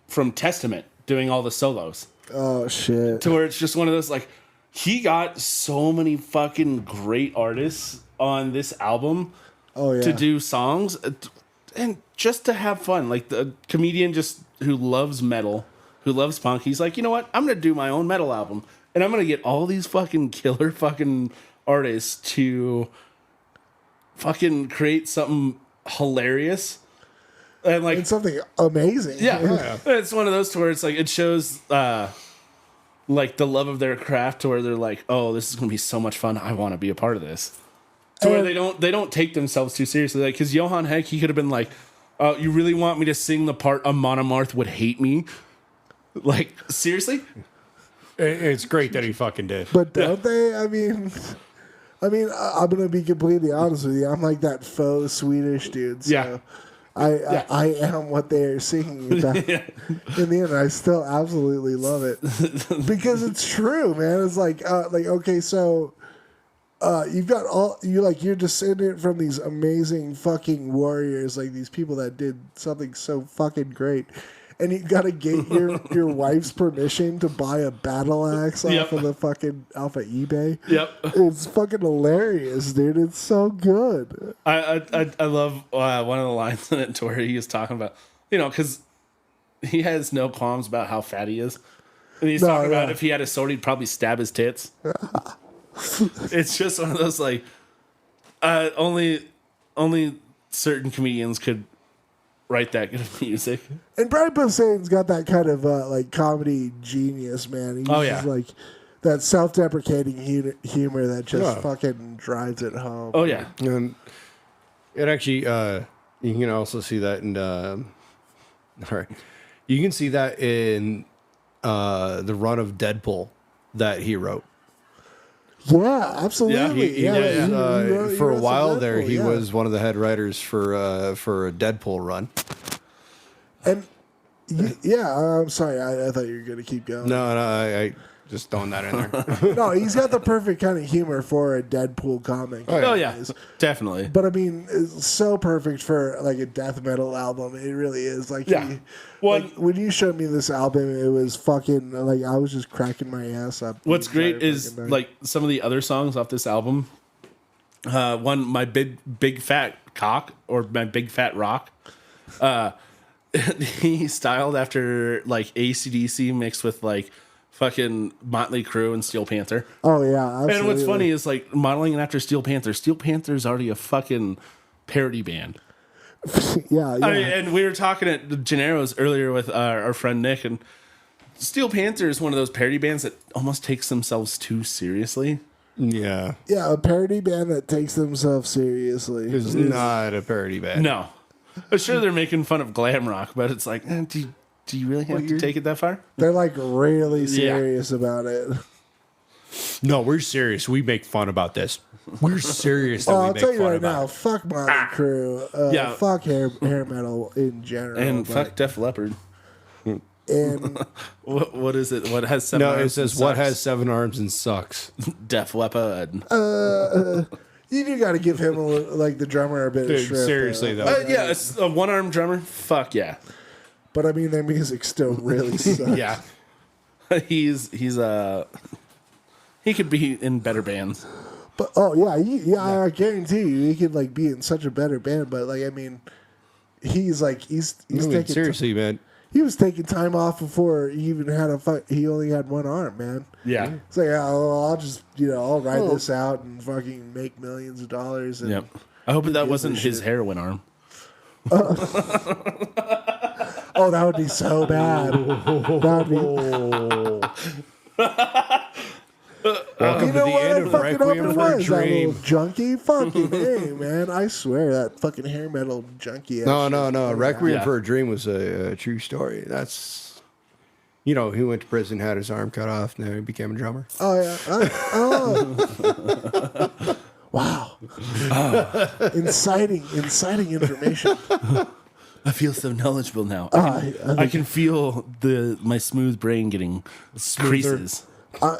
B: from Testament doing all the solos.
A: Oh shit!
B: To where it's just one of those, like, he got so many fucking great artists on this album to do songs and just to have fun. Like the comedian just who loves metal, who loves punk, he's like, you know what? I'm gonna do my own metal album, and I'm gonna get all these fucking killer fucking artists to fucking create something hilarious and like
A: it's something amazing.
B: Yeah. It's one of those to where it's like it shows like the love of their craft to where they're like, oh, this is gonna be so much fun. I want to be a part of this. To where they don't take themselves too seriously. Like, because Johan Heck, he could have been like, you really want me to sing the part Amon Amarth would hate me? Like, seriously?
D: It's great that he fucking did.
A: But don't they? I mean, I'm gonna be completely honest with you. I'm like that faux Swedish dude. So
B: Yeah.
A: I am what they are singing about. In the end, I still absolutely love it because it's true, man. It's like okay, so you've got you're descendant from these amazing fucking warriors, like these people that did something so fucking great. And you gotta get your wife's permission to buy a battle axe off of eBay.
B: Yep,
A: it's fucking hilarious, dude. It's so good.
B: I love one of the lines in it to where he is talking about, because he has no qualms about how fat he is, and he's talking about if he had a sword, he'd probably stab his tits. It's just one of those like only certain comedians could write that good of music.
A: And Brian Posehn's got that kind of like comedy genius, man. He's just like that self-deprecating humor that just fucking drives it home.
B: Oh yeah,
C: and it actually you can also see that in all right, you can see that in the run of Deadpool that he wrote.
A: Yeah, absolutely.
C: He was, for a while there, he was one of the head writers for a Deadpool run.
A: And I'm sorry, I thought you were going to keep going.
C: No, I just throwing that in there.
A: No, he's got the perfect kind of humor for a Deadpool comic.
B: Oh yeah, definitely.
A: But I mean, it's so perfect for like a death metal album. It really is. Like, when you showed me this album, it was fucking like I was just cracking my ass up.
B: What's great is like some of the other songs off this album. My big fat cock or my big fat rock. He styled after like AC/DC mixed with like fucking Motley Crue and Steel Panther.
A: Oh yeah, absolutely.
B: And what's funny is like modeling it after Steel Panther. Steel Panther's already a fucking parody band.
A: yeah.
B: I mean, and we were talking at Gennaro's earlier with our friend Nick, and Steel Panther is one of those parody bands that almost takes themselves too seriously.
C: Yeah,
A: a parody band that takes themselves seriously
C: is not a parody band.
B: No, I'm sure they're making fun of glam rock, but it's like, do you really have to take it that far?
A: They're like really serious about it.
C: No, we're serious. We make fun about this. We're serious.
A: I'll tell you right now, fuck Motley Crue. Fuck hair metal in general.
B: And fuck Def Leppard.
A: And
B: what is it? What has 7 arms?
C: No, it says what has 7 arms and sucks.
B: Def Leppard.
A: You do got to give him like the drummer a bit of shrift.
C: Seriously though.
B: Yeah, it's a 1-armed drummer. Fuck yeah.
A: But I mean, their music still really sucks.
B: Yeah. He's he could be in better bands.
A: But I guarantee you, he could like be in such a better band. But like, I mean, he's taking
C: seriously, man.
A: He was taking time off before he even had a fight. He only had 1 arm, man.
B: Yeah.
A: It's like, I'll just, I'll ride this out and fucking make millions of dollars. And
B: yep. I hope that wasn't his heroin arm.
A: Oh, that would be so bad. That would be.
C: Welcome
A: You know
C: to the
A: what?
C: end
A: I
C: of
A: fucking hope
C: Requiem
A: it
C: for a
A: was that little
C: Dream.
A: junkie. Fucking hey, man! I swear that fucking hair metal junkie.
C: No. Requiem
B: Yeah.
C: for a Dream was a true story. That's, he went to prison, had his arm cut off, and then he became a drummer.
A: Oh yeah. Wow. Inciting information.
B: I feel so knowledgeable now.
A: I
B: I can feel my smooth brain getting creases.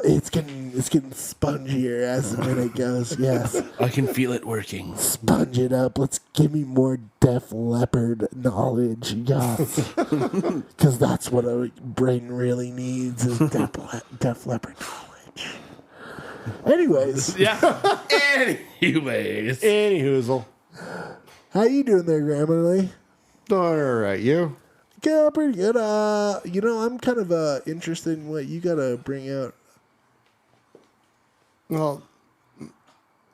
A: It's getting spongier as the minute goes. Yes.
B: I can feel it working.
A: Sponge it up. Let's give me more Def Leppard knowledge. Yes. Because that's what a brain really needs is Def Leppard knowledge. Anyways.
B: Yeah. Anyways.
C: Any hoozle.
A: How you doing there, Grammarly?
C: All right, you?
A: Yeah, pretty good. I'm kind of interested in what you gotta bring out.
C: Well,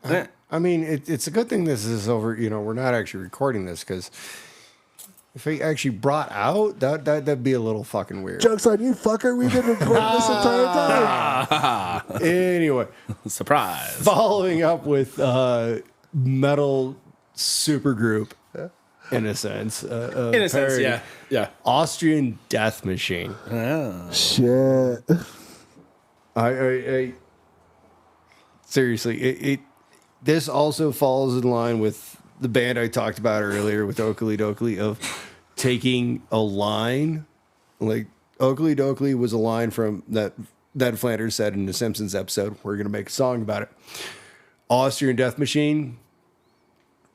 B: Eh.
C: I mean, it's a good thing this is over. We're not actually recording this, because if we actually brought out, that'd be a little fucking weird.
A: Joke's on you, fucker. We've been recording this entire time.
C: Anyway,
B: Surprise.
C: following up with metal supergroup, in a sense.
B: In a sense,
C: parody.
B: yeah.
C: Austrian Death Machine.
A: Shit.
C: I seriously, this also falls in line with the band I talked about earlier with Oakley Dokley, of taking a line, like Oakley Dokley was a line from that Flanders said in the Simpsons episode. We're gonna make a song about it. Austrian Death Machine.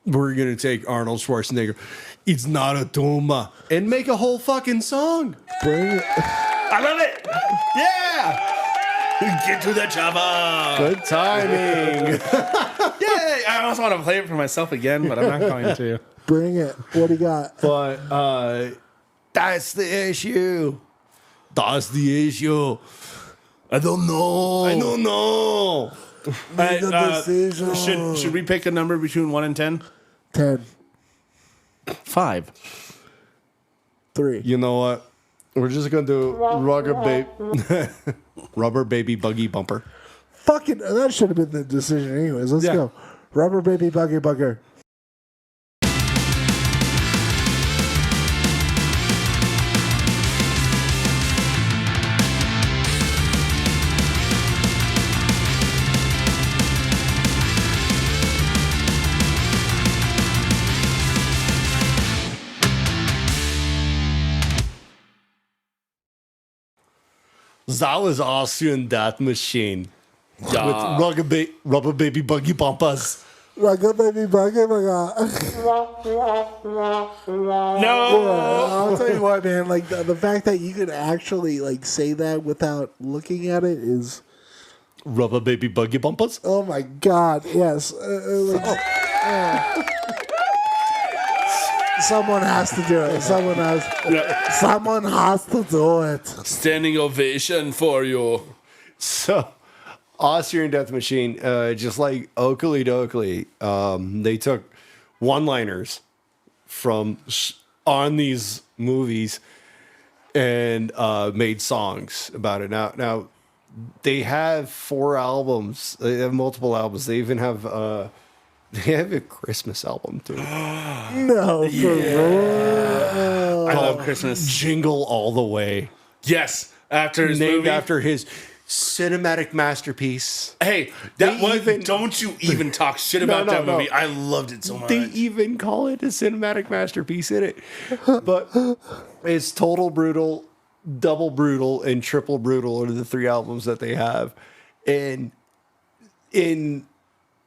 C: We're gonna take Arnold Schwarzenegger. It's not a tumor, and make a whole fucking song.
A: Bring it.
B: I love it. Yeah. Get to the chopper.
C: Good timing.
B: Yay. I almost want to play it for myself again, but I'm not going to.
A: Bring it. What do you got?
C: But that's the issue. That's the issue.
B: I don't know.
C: I don't know.
A: Make a decision.
B: Should we pick a number between 1 and 10?
A: 10,
B: 5.
A: 3.
C: You know what? We're just gonna do rubber baby buggy bumper.
A: Fucking, that should have been the decision anyways. Let's go. Rubber baby buggy bugger.
C: That was Austrian Death Machine
B: Yeah.
C: with rubber baby buggy bumpers.
A: Rubber baby buggy bugger.
B: No.
A: I'll tell you what, man. Like the fact that you could actually like say that without looking at it is,
C: Rubber baby buggy bumpers.
A: oh my god, yes. Someone has to do it. Someone has to do it.
B: Standing ovation for you.
C: So, Austrian Death Machine, just like Oakley Dokley, they took one-liners from on these movies and made songs about it. Now they have 4 albums. They have multiple albums. They even have a Christmas album too.
A: No, for real.
B: I love Christmas.
C: Jingle All the Way.
B: Yes. After his
C: Named
B: movie.
C: after his cinematic masterpiece.
B: Hey, that
C: They
B: one.
C: even-
B: Don't you even talk shit about
C: No,
B: that
C: no.
B: movie. I loved it so much.
C: They even call it a cinematic masterpiece in it. But it's Total Brutal, Double Brutal, and Triple Brutal are the 3 albums that they have. And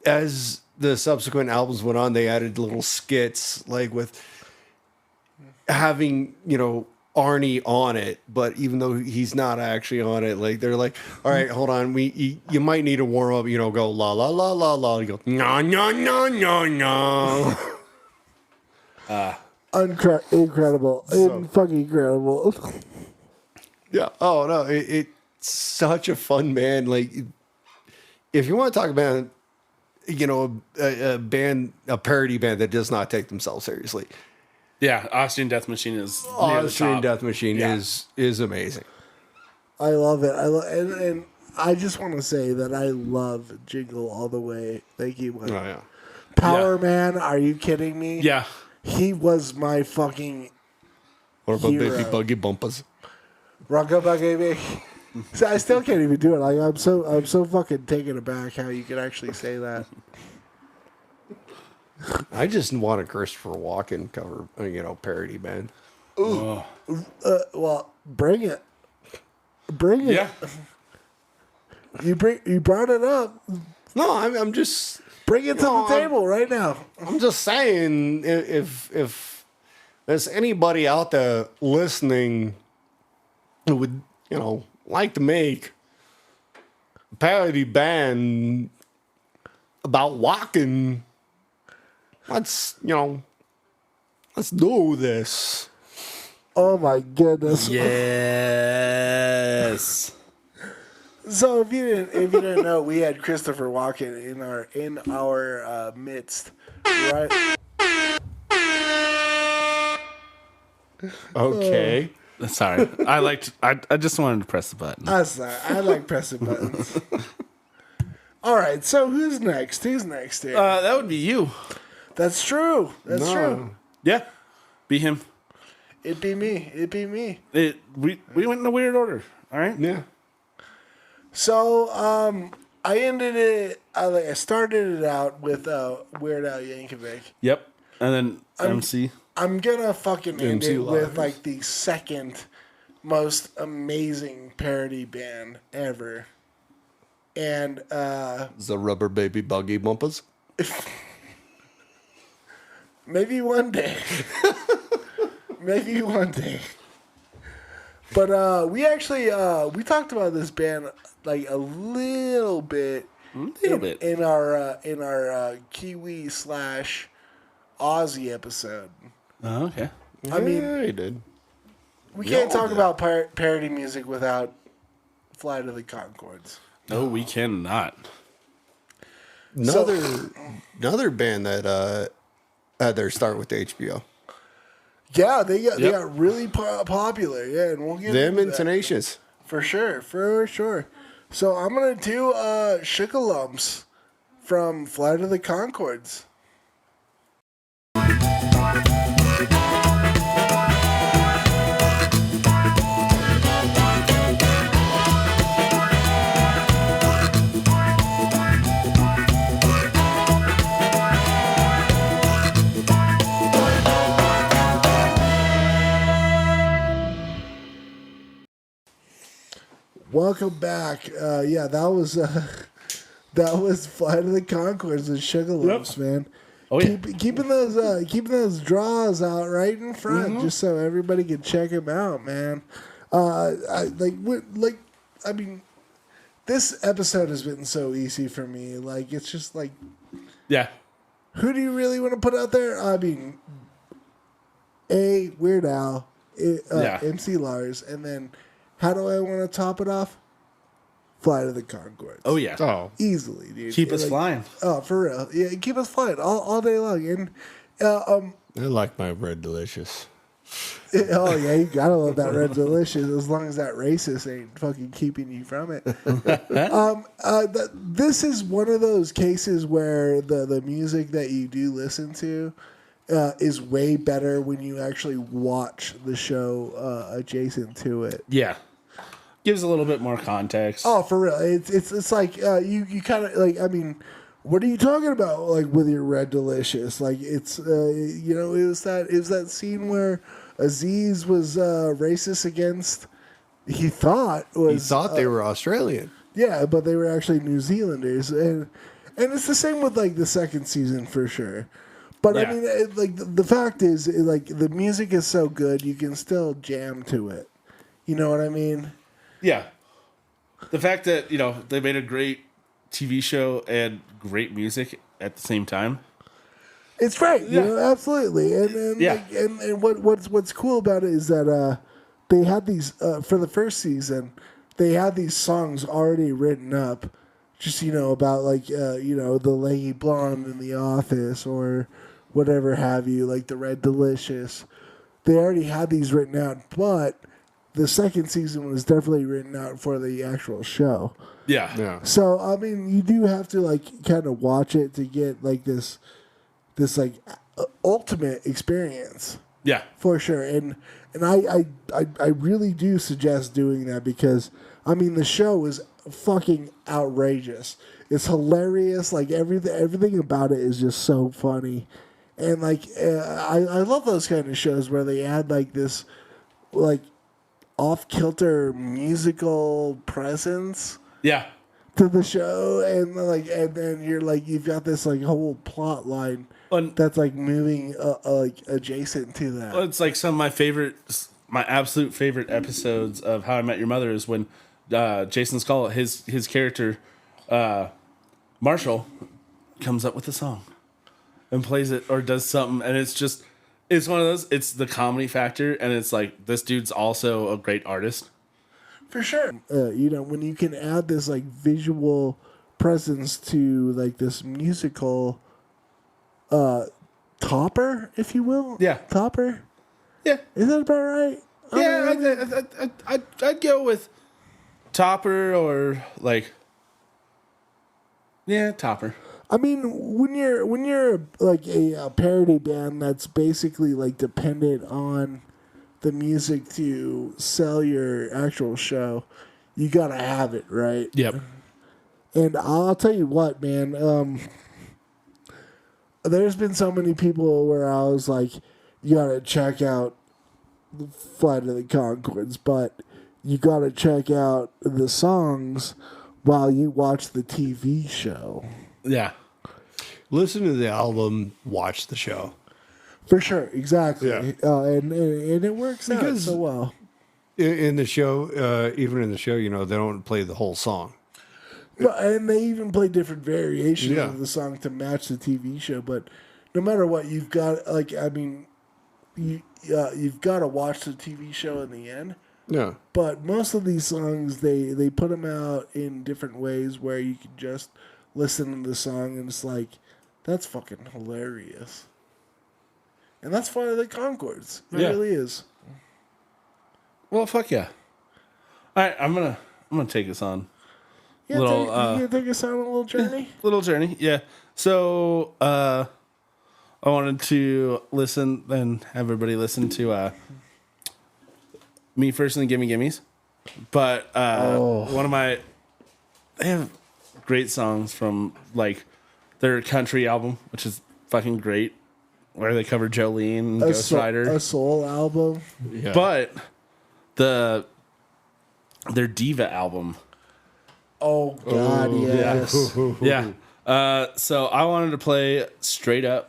C: as the subsequent albums went on, they added little skits, like with having, Arnie on it, but even though he's not actually on it, like they're like, all right, hold on, you might need to warm up, go la la la la la, you go no no no no no.
A: Incredible. Fucking incredible.
C: Yeah. Oh no, it's such a fun band. Like, if you want to talk about, a band, a parody band that does not take themselves seriously,
B: Yeah, Austrian Death Machine is near the
C: Austrian
B: top.
C: Death Machine
B: Yeah.
C: is amazing.
A: I love it. And I just want to say that I love Jingle All the Way. Thank you.
C: Oh, yeah.
A: Power Man, are you kidding me?
B: Yeah.
A: He was my fucking
C: What about
A: hero.
C: Baby Buggy Bumpers?
A: Rocka Buggy. So I still can't even do it. Like I'm so fucking taken aback how you can actually say that.
C: I just want a Christopher Walken cover, parody band.
B: Ooh.
A: Well, bring it. Bring it.
B: Yeah.
A: You brought it up.
C: No, I'm just
A: Bring it to the table right now.
C: I'm just saying if there's anybody out there listening who would like to make a parody band about walking, let's do this.
A: Oh my goodness.
B: Yes.
A: So if you didn't know, we had Christopher Walken in our midst, right?
C: Okay.
B: Sorry. I just wanted to press the button.
A: I'm sorry. I like pressing buttons. All right. So who's next? Who's next here?
B: That would be you.
A: That's true. That's true.
B: Yeah. Be him.
A: It'd be me.
B: We went in a weird order. All right.
C: Yeah.
A: So I ended it. I started it out with Weird Al Yankovic.
B: Yep. And then MC.
A: I'm gonna fucking end
C: MC
A: it with
C: Lives.
A: the second most amazing parody band ever, and
C: The Rubber Baby Buggy Bumpers.
A: maybe one day. Maybe one day. But we actually we talked about this band like a little bit in our Kiwi / Aussie episode.
B: Oh, okay.
A: I mean,
C: yeah, he did.
A: we can't talk about parody music without Fly to the Conchords.
B: No, we cannot.
C: Another band that had their start with HBO.
A: Yeah, they got really popular. Yeah, and we'll get
C: Them
A: into
C: and
A: that.
C: Tenacious.
A: For sure. So I'm gonna do Shookalumps from Fly to the Conchords. Welcome back. Yeah, that was Fly to the Conchords and Shookalumps, man.
B: Oh yeah.
A: Keeping those draws out right in front, just so everybody can check them out, man. I mean, this episode has been so easy for me. Like, it's just like,
B: Yeah.
A: who do you really want to put out there? I mean, Weird Al, MC Lars, and then how do I want to top it off? Fly to the Conchords.
B: Oh yeah.
C: Oh.
A: Easily, dude.
B: Keep us flying.
A: Oh, for real. Yeah, keep us flying all day long. And
C: I like my Red Delicious.
A: oh yeah, you gotta love that Red Delicious as long as that racist ain't fucking keeping you from it. This is one of those cases where the music that you do listen to is way better when you actually watch the show adjacent to it.
B: Yeah. Gives a little bit more context.
A: Oh, for real. It's like you kind of like. I mean, what are you talking about? Like with your Red Delicious, like it's it was that scene where Aziz was racist against. He thought
C: they were Australian.
A: Yeah, but they were actually New Zealanders, and it's the same with like the second season for sure. But
B: Yeah.
A: I mean, the fact is, like the music is so good, you can still jam to it. You know what I mean?
B: Yeah. The fact that, they made a great TV show and great music at the same time.
A: It's great, absolutely. And
B: Yeah.
A: like, and what's cool about it is that they had these for the first season, they had these songs already written up, just about like the Leggy Blonde in The Office or whatever have you, like the Red Delicious. They already had these written out, but the second season was definitely written out for the actual show.
B: Yeah.
A: So I mean, you do have to like kind of watch it to get like this like ultimate experience.
B: Yeah.
A: For sure. And I really do suggest doing that because I mean the show is fucking outrageous. It's hilarious. Like everything about it is just so funny. And like I love those kind of shows where they add like this like off-kilter musical presence.
B: Yeah.
A: To the show, and then you're like you've got this like whole plot line that's like moving like adjacent to that.
B: Well, it's like some of my absolute favorite episodes of How I Met Your Mother is when Jason Scull, his character Marshall, comes up with a song and plays it or does something, and it's one of those. It's the comedy factor, and it's like this dude's also a great artist.
A: For sure. When you can add this like visual presence to like this musical topper, if you will.
B: Yeah.
A: Topper?
B: Yeah.
A: Is that about right?
B: Yeah, I'd go with topper or like topper.
A: I mean, when you're like a parody band that's basically like dependent on the music to sell your actual show, you gotta have it, right?
B: Yep.
A: And I'll tell you what, man. There's been so many people where I was like, you gotta check out Flight of the Conchords, but you gotta check out the songs while you watch the TV show.
B: Yeah.
D: Listen to the album, watch the show.
A: For sure, exactly.
D: Yeah.
A: And it works out so well.
D: In the show, even in the show, they don't play the whole song.
A: No, and they even play different variations of the song to match the TV show. But no matter what, you've got you've got to watch the TV show in the end.
D: Yeah.
A: But most of these songs, they put them out in different ways where you can just listen to the song and it's like, that's fucking hilarious. And that's Flight of the Conchords. It really is.
B: Well, fuck yeah. All right, I'm gonna take us on
A: You gonna take us on a little journey?
B: Little journey, yeah. So I wanted to listen and have everybody listen to Me First and the Gimme Gimmes. But one of they have great songs from like their country album, which is fucking great, where they cover Jolene and Ghost Rider.
A: A soul album.
B: Yeah. But their Diva album.
A: Oh God, yes.
B: Yeah. So I wanted to play Straight Up.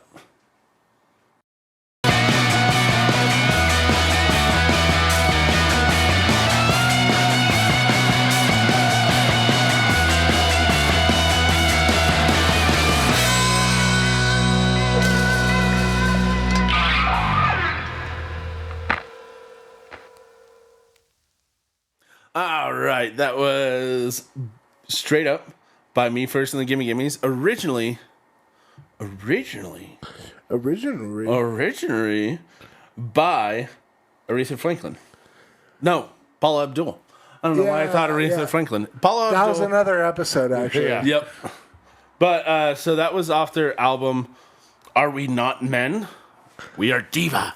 B: All right, that was Straight Up by Me First and the Gimme Gimmes. Originally by Aretha Franklin. No, Paula Abdul. I don't know why I thought Aretha Franklin. Paula Abdul.
A: That was another episode, actually.
B: Yeah. Yep. But so that was off their album, Are We Not Men? We Are Diva.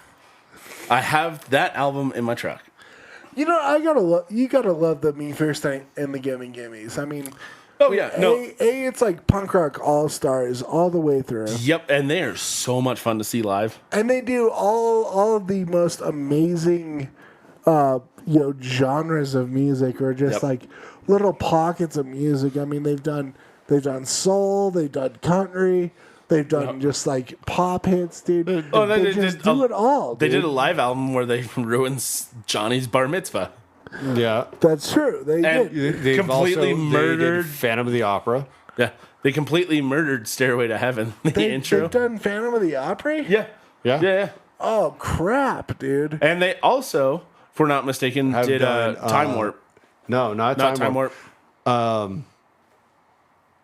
B: I have that album in my truck.
A: You gotta love the Me First and the Gimme Gimmes. I mean, it's like punk rock all stars all the way through.
B: Yep, and they are so much fun to see live.
A: And they do all of the most amazing, genres of music, or just like little pockets of music. I mean, they've done soul, they've done country. They've done just like pop hits, dude. They just do it all.
B: They did a live album where they ruined Johnny's bar mitzvah.
D: Yeah,
A: that's true. They did.
D: They
B: completely murdered
D: Phantom of the Opera.
B: Yeah, they completely murdered Stairway to Heaven. The intro.
A: They've done Phantom of the Opera.
B: Yeah.
A: Oh crap, dude!
B: And they also, if we're not mistaken, did Time Warp.
D: No, not Time Warp.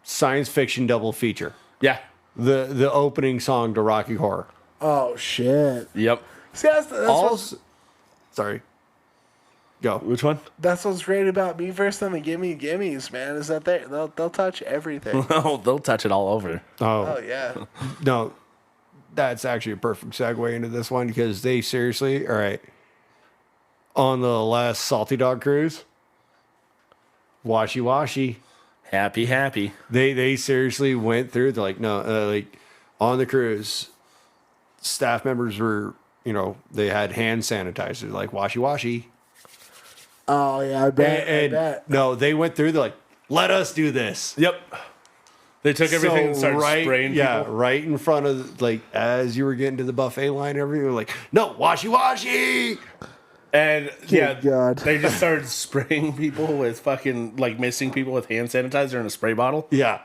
D: Science fiction double feature.
B: Yeah.
D: The opening song to Rocky Horror.
A: Oh shit!
B: Yep.
A: See, that's
D: Sorry.
C: Go.
B: Which one?
A: That's what's great about Me First and the Gimme Gimmes, man, is that they'll touch everything.
B: Oh, they'll touch it all over.
A: Oh yeah.
C: No, that's actually a perfect segue into this one because they seriously, all right, on the last Salty Dog cruise, Washy Washy,
B: Happy.
C: they seriously went through. They're like, no, like on the cruise, staff members were, they had hand sanitizer, like Washy Washy.
A: Oh yeah, I bet. I bet.
C: No, they went through. They're like, let us do this.
B: Yep. They took everything and started spraying people.
C: Yeah, right in front of, like, as you were getting to the buffet line and everything, were like, no, Washy Washy.
B: And
A: God.
B: they just started spraying people with fucking, like, missing people with hand sanitizer in a spray bottle.
C: Yeah.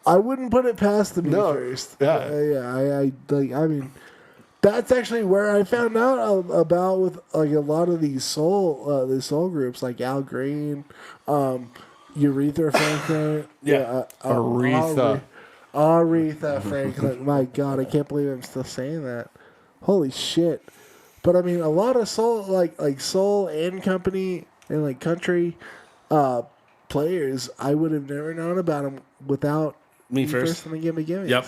A: I wouldn't put it past the Me
C: No.
A: First.
C: Yeah.
A: I mean, that's actually where I found out about with like a lot of these soul groups like Al Green, Aretha Franklin, Aretha Franklin. My God, I can't believe I'm still saying that. Holy shit! But I mean, a lot of soul like soul and company and like country players, I would have never known about them without
B: Me First
A: and the Gimme Gimme.
B: Yep.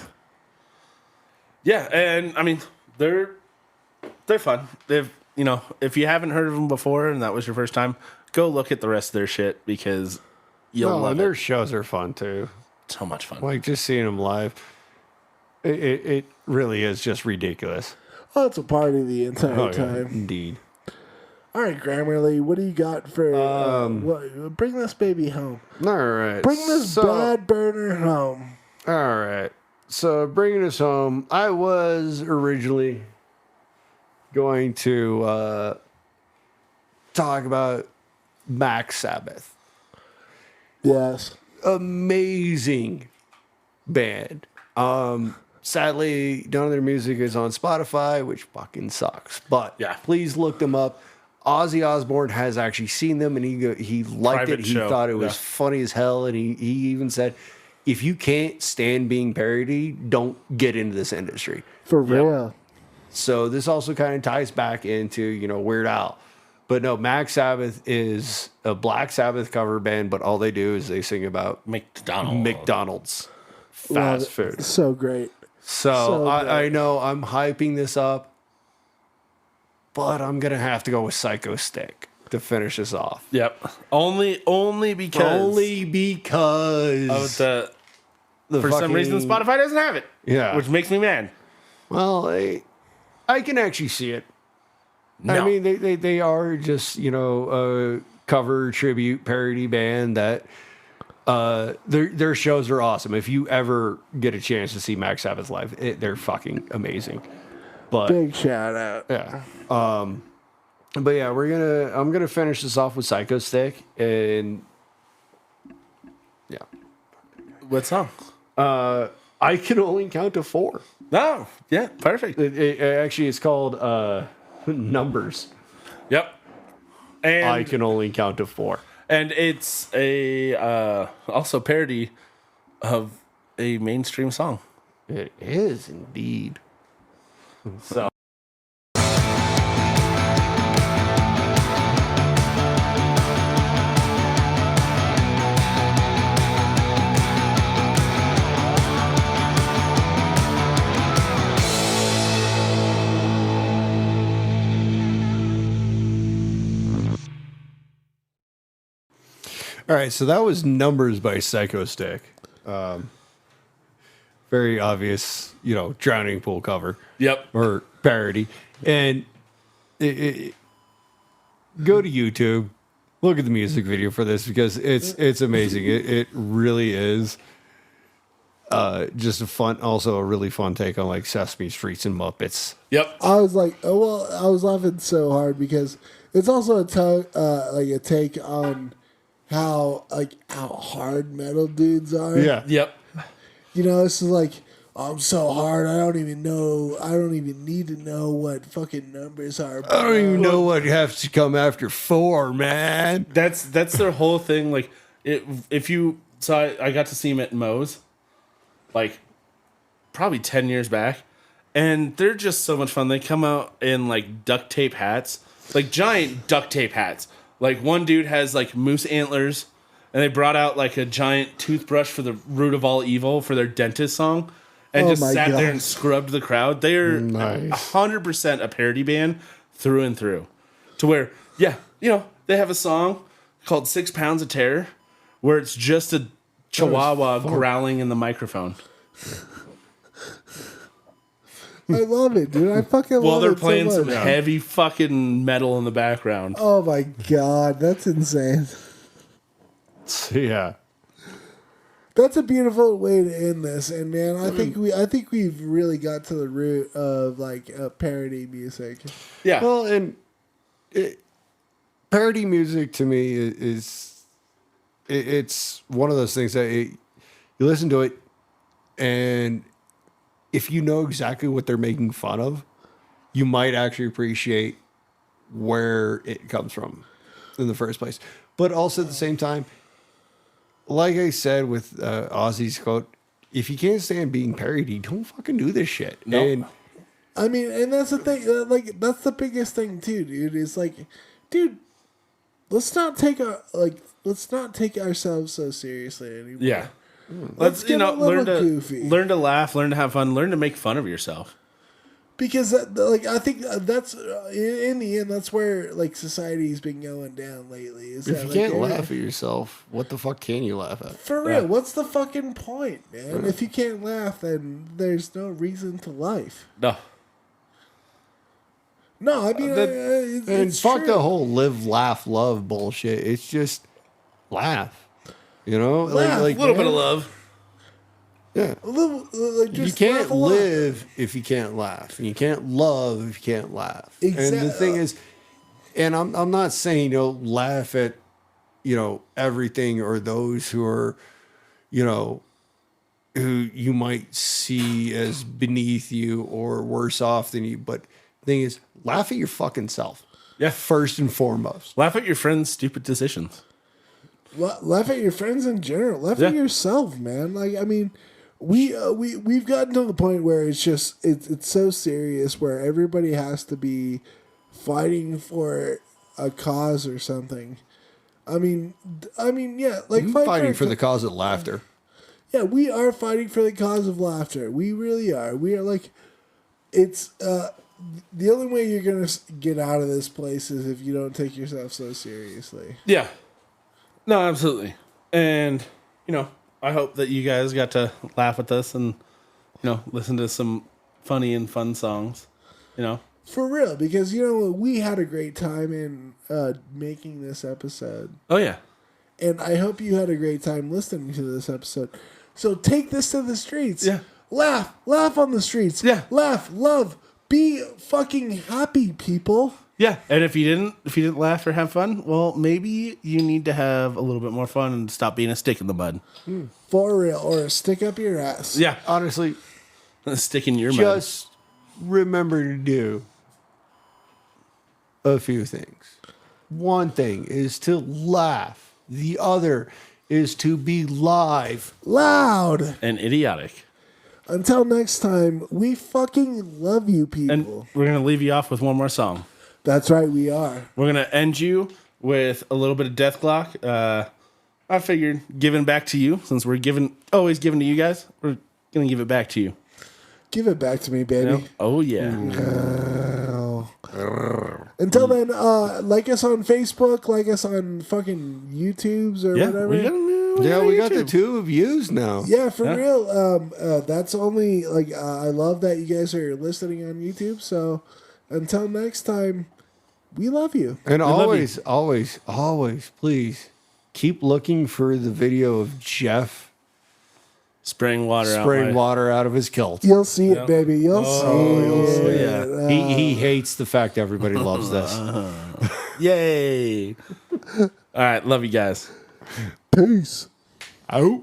B: Yeah, and I mean they're fun. They've if you haven't heard of them before and that was your first time, go look at the rest of their shit because you'll love
C: and
B: it.
C: their shows are fun too.
B: So much fun.
C: Like just seeing them live, it really is just ridiculous.
A: Oh, it's a party the entire time.
C: Indeed.
A: All right, Grammarly, what do you got for bring this baby home?
C: All right.
A: Bring this bad burner home.
C: All right. So bringing us home, I was originally going to talk about Black Sabbath.
A: Yes.
C: Amazing band. Sadly, none of their music is on Spotify, which fucking sucks. But
B: yeah,
C: please look them up. Ozzy Osbourne has actually seen them, and he liked
B: Private
C: it. He
B: show.
C: thought it was funny as hell, and he even said, if you can't stand being parodied, don't get into this industry.
A: For real.
C: So this also kind of ties back into, Weird Al. But no, Black Sabbath is a Black Sabbath cover band, but all they do is they sing about McDonald's fast food.
A: So great.
C: So I know I'm hyping this up, but I'm going to have to go with Psycho Stick to finish this off.
B: Yep. Only because of the for some reason Spotify doesn't have it.
C: Yeah.
B: Which makes me mad.
C: Well, I can actually see it. No. I mean, they are just, a cover tribute parody band that their shows are awesome. If you ever get a chance to see Black Sabbath live, they're fucking amazing. But
A: big shout out.
C: Yeah. But yeah, I'm gonna finish this off with Psycho Stick, and yeah.
B: What song?
C: I Can Only Count to 4.
B: Oh, yeah, perfect.
C: It actually is called Numbers.
B: Yep. And
C: I Can Only Count to 4.
B: And it's a also parody of a mainstream song.
C: It is indeed.
B: So.
C: All right, so that was Numbers by Psycho Stick. Very obvious, drowning pool cover.
B: Yep.
C: Or parody. And go to YouTube, look at the music video for this because it's amazing. It really is just a really fun take on like Sesame Streets and Muppets.
B: Yep.
A: I was like, I was laughing so hard because it's also a take on how hard metal dudes are.
C: Yeah.
B: Yep.
A: This is like, I'm so hard. I don't even need to know what fucking numbers are.
C: I don't even know what has to come after 4, man.
B: That's their whole thing. Like, if you saw, I got to see them at Moe's, like, probably 10 years back, and they're just so much fun. They come out in like duct tape hats, like giant duct tape hats. Like one dude has like moose antlers, and they brought out like a giant toothbrush for the root of all evil for their dentist song, and just sat there and scrubbed the crowd. They're 100% a parody band through and through. To where, yeah, you know, they have a song called 6 Pounds of Terror, where it's just a chihuahua growling in the microphone.
A: I love it, dude. I fucking love it.
B: While they're playing
A: so
B: some heavy fucking metal in the background.
A: Oh my god, that's insane.
D: Yeah.
A: That's a beautiful way to end this, and man, I think we've really got to the root of like parody music.
B: Yeah.
D: Well, and parody music to me is it's one of those things that you listen to it, and if you know exactly what they're making fun of, you might actually appreciate where it comes from in the first place. But also at the same time, like I said with Ozzy's quote, if you can't stand being parodied, don't fucking do this shit.
B: Nope.
D: And
A: I mean, and that's the thing. Like, that's the biggest thing too, dude. Is like, dude, let's not take ourselves so seriously anymore.
B: Yeah.
A: Let's get a little goofy.
B: Learn to laugh, learn to have fun, learn to make fun of yourself.
A: Because I think that's in the end, that's where like society's been going down lately. Is
D: if
A: that,
D: you
A: like,
D: can't laugh at yourself, what the fuck can you laugh at?
A: For real, what's the fucking point, man? If you can't laugh, then there's no reason to life.
B: No.
A: No, I mean, it's
D: fuck
A: true.
D: the whole live, laugh, love bullshit. It's just laugh. You know,
A: Laugh,
D: like
B: A little bit of love.
D: yeah.
A: A little, like,
D: You
A: just
D: can't
A: laugh a lot.
D: live if you can't laugh, and you can't love if you can't laugh. And the thing is, and I'm not saying laugh at everything or those who are who you might see as beneath you or worse off than you. But the thing is, laugh at your fucking self.
B: Yeah.
D: First and foremost.
B: Laugh at your friends' stupid decisions.
A: Laugh at your friends in general. Laugh at yourself, man. Like, I mean, we've gotten to the point where it's just it's so serious where everybody has to be fighting for a cause or something. I mean, yeah, like
D: Fighting for the cause of laughter.
A: Yeah, we are fighting for the cause of laughter. We really are. We are like, it's the only way you're gonna get out of this place is if you don't take yourself so seriously.
B: Yeah. No, absolutely. And, I hope that you guys got to laugh with us and, listen to some funny and fun songs,
A: For real, because, we had a great time in making this episode.
B: Oh, yeah.
A: And I hope you had a great time listening to this episode. So take this to the streets.
B: Yeah.
A: Laugh on the streets.
B: Yeah.
A: Laugh, love, be fucking happy, people.
B: Yeah, and if you didn't laugh or have fun, well, maybe you need to have a little bit more fun and stop being a stick in the mud.
A: For real, or stick up your ass.
B: Yeah,
D: Honestly,
B: a stick in your mud.
D: just remember to do a few things. One thing is to laugh. The other is to be live.
A: Loud.
B: And idiotic.
A: Until next time, we fucking love you, people.
B: And we're gonna leave you off with one more song.
A: That's right, we are.
B: We're gonna end you with a little bit of Death Clock. I figured giving back to you, since we're always giving to you guys, we're gonna give it back to you.
A: Give it back to me, baby.
B: Oh yeah.
A: Until then, like us on Facebook, like us on fucking YouTubes or whatever.
D: We got the 2 views now.
A: Yeah, for real. That's only like I love that you guys are listening on YouTube. So until next time, we love you.
D: And always, please keep looking for the video of Jeff
B: spraying water
D: out of his kilt.
A: You'll see it, baby. You'll see it.
B: Yeah.
D: He hates the fact everybody loves this.
B: Yay! All right, love you guys.
A: Peace.
D: Out.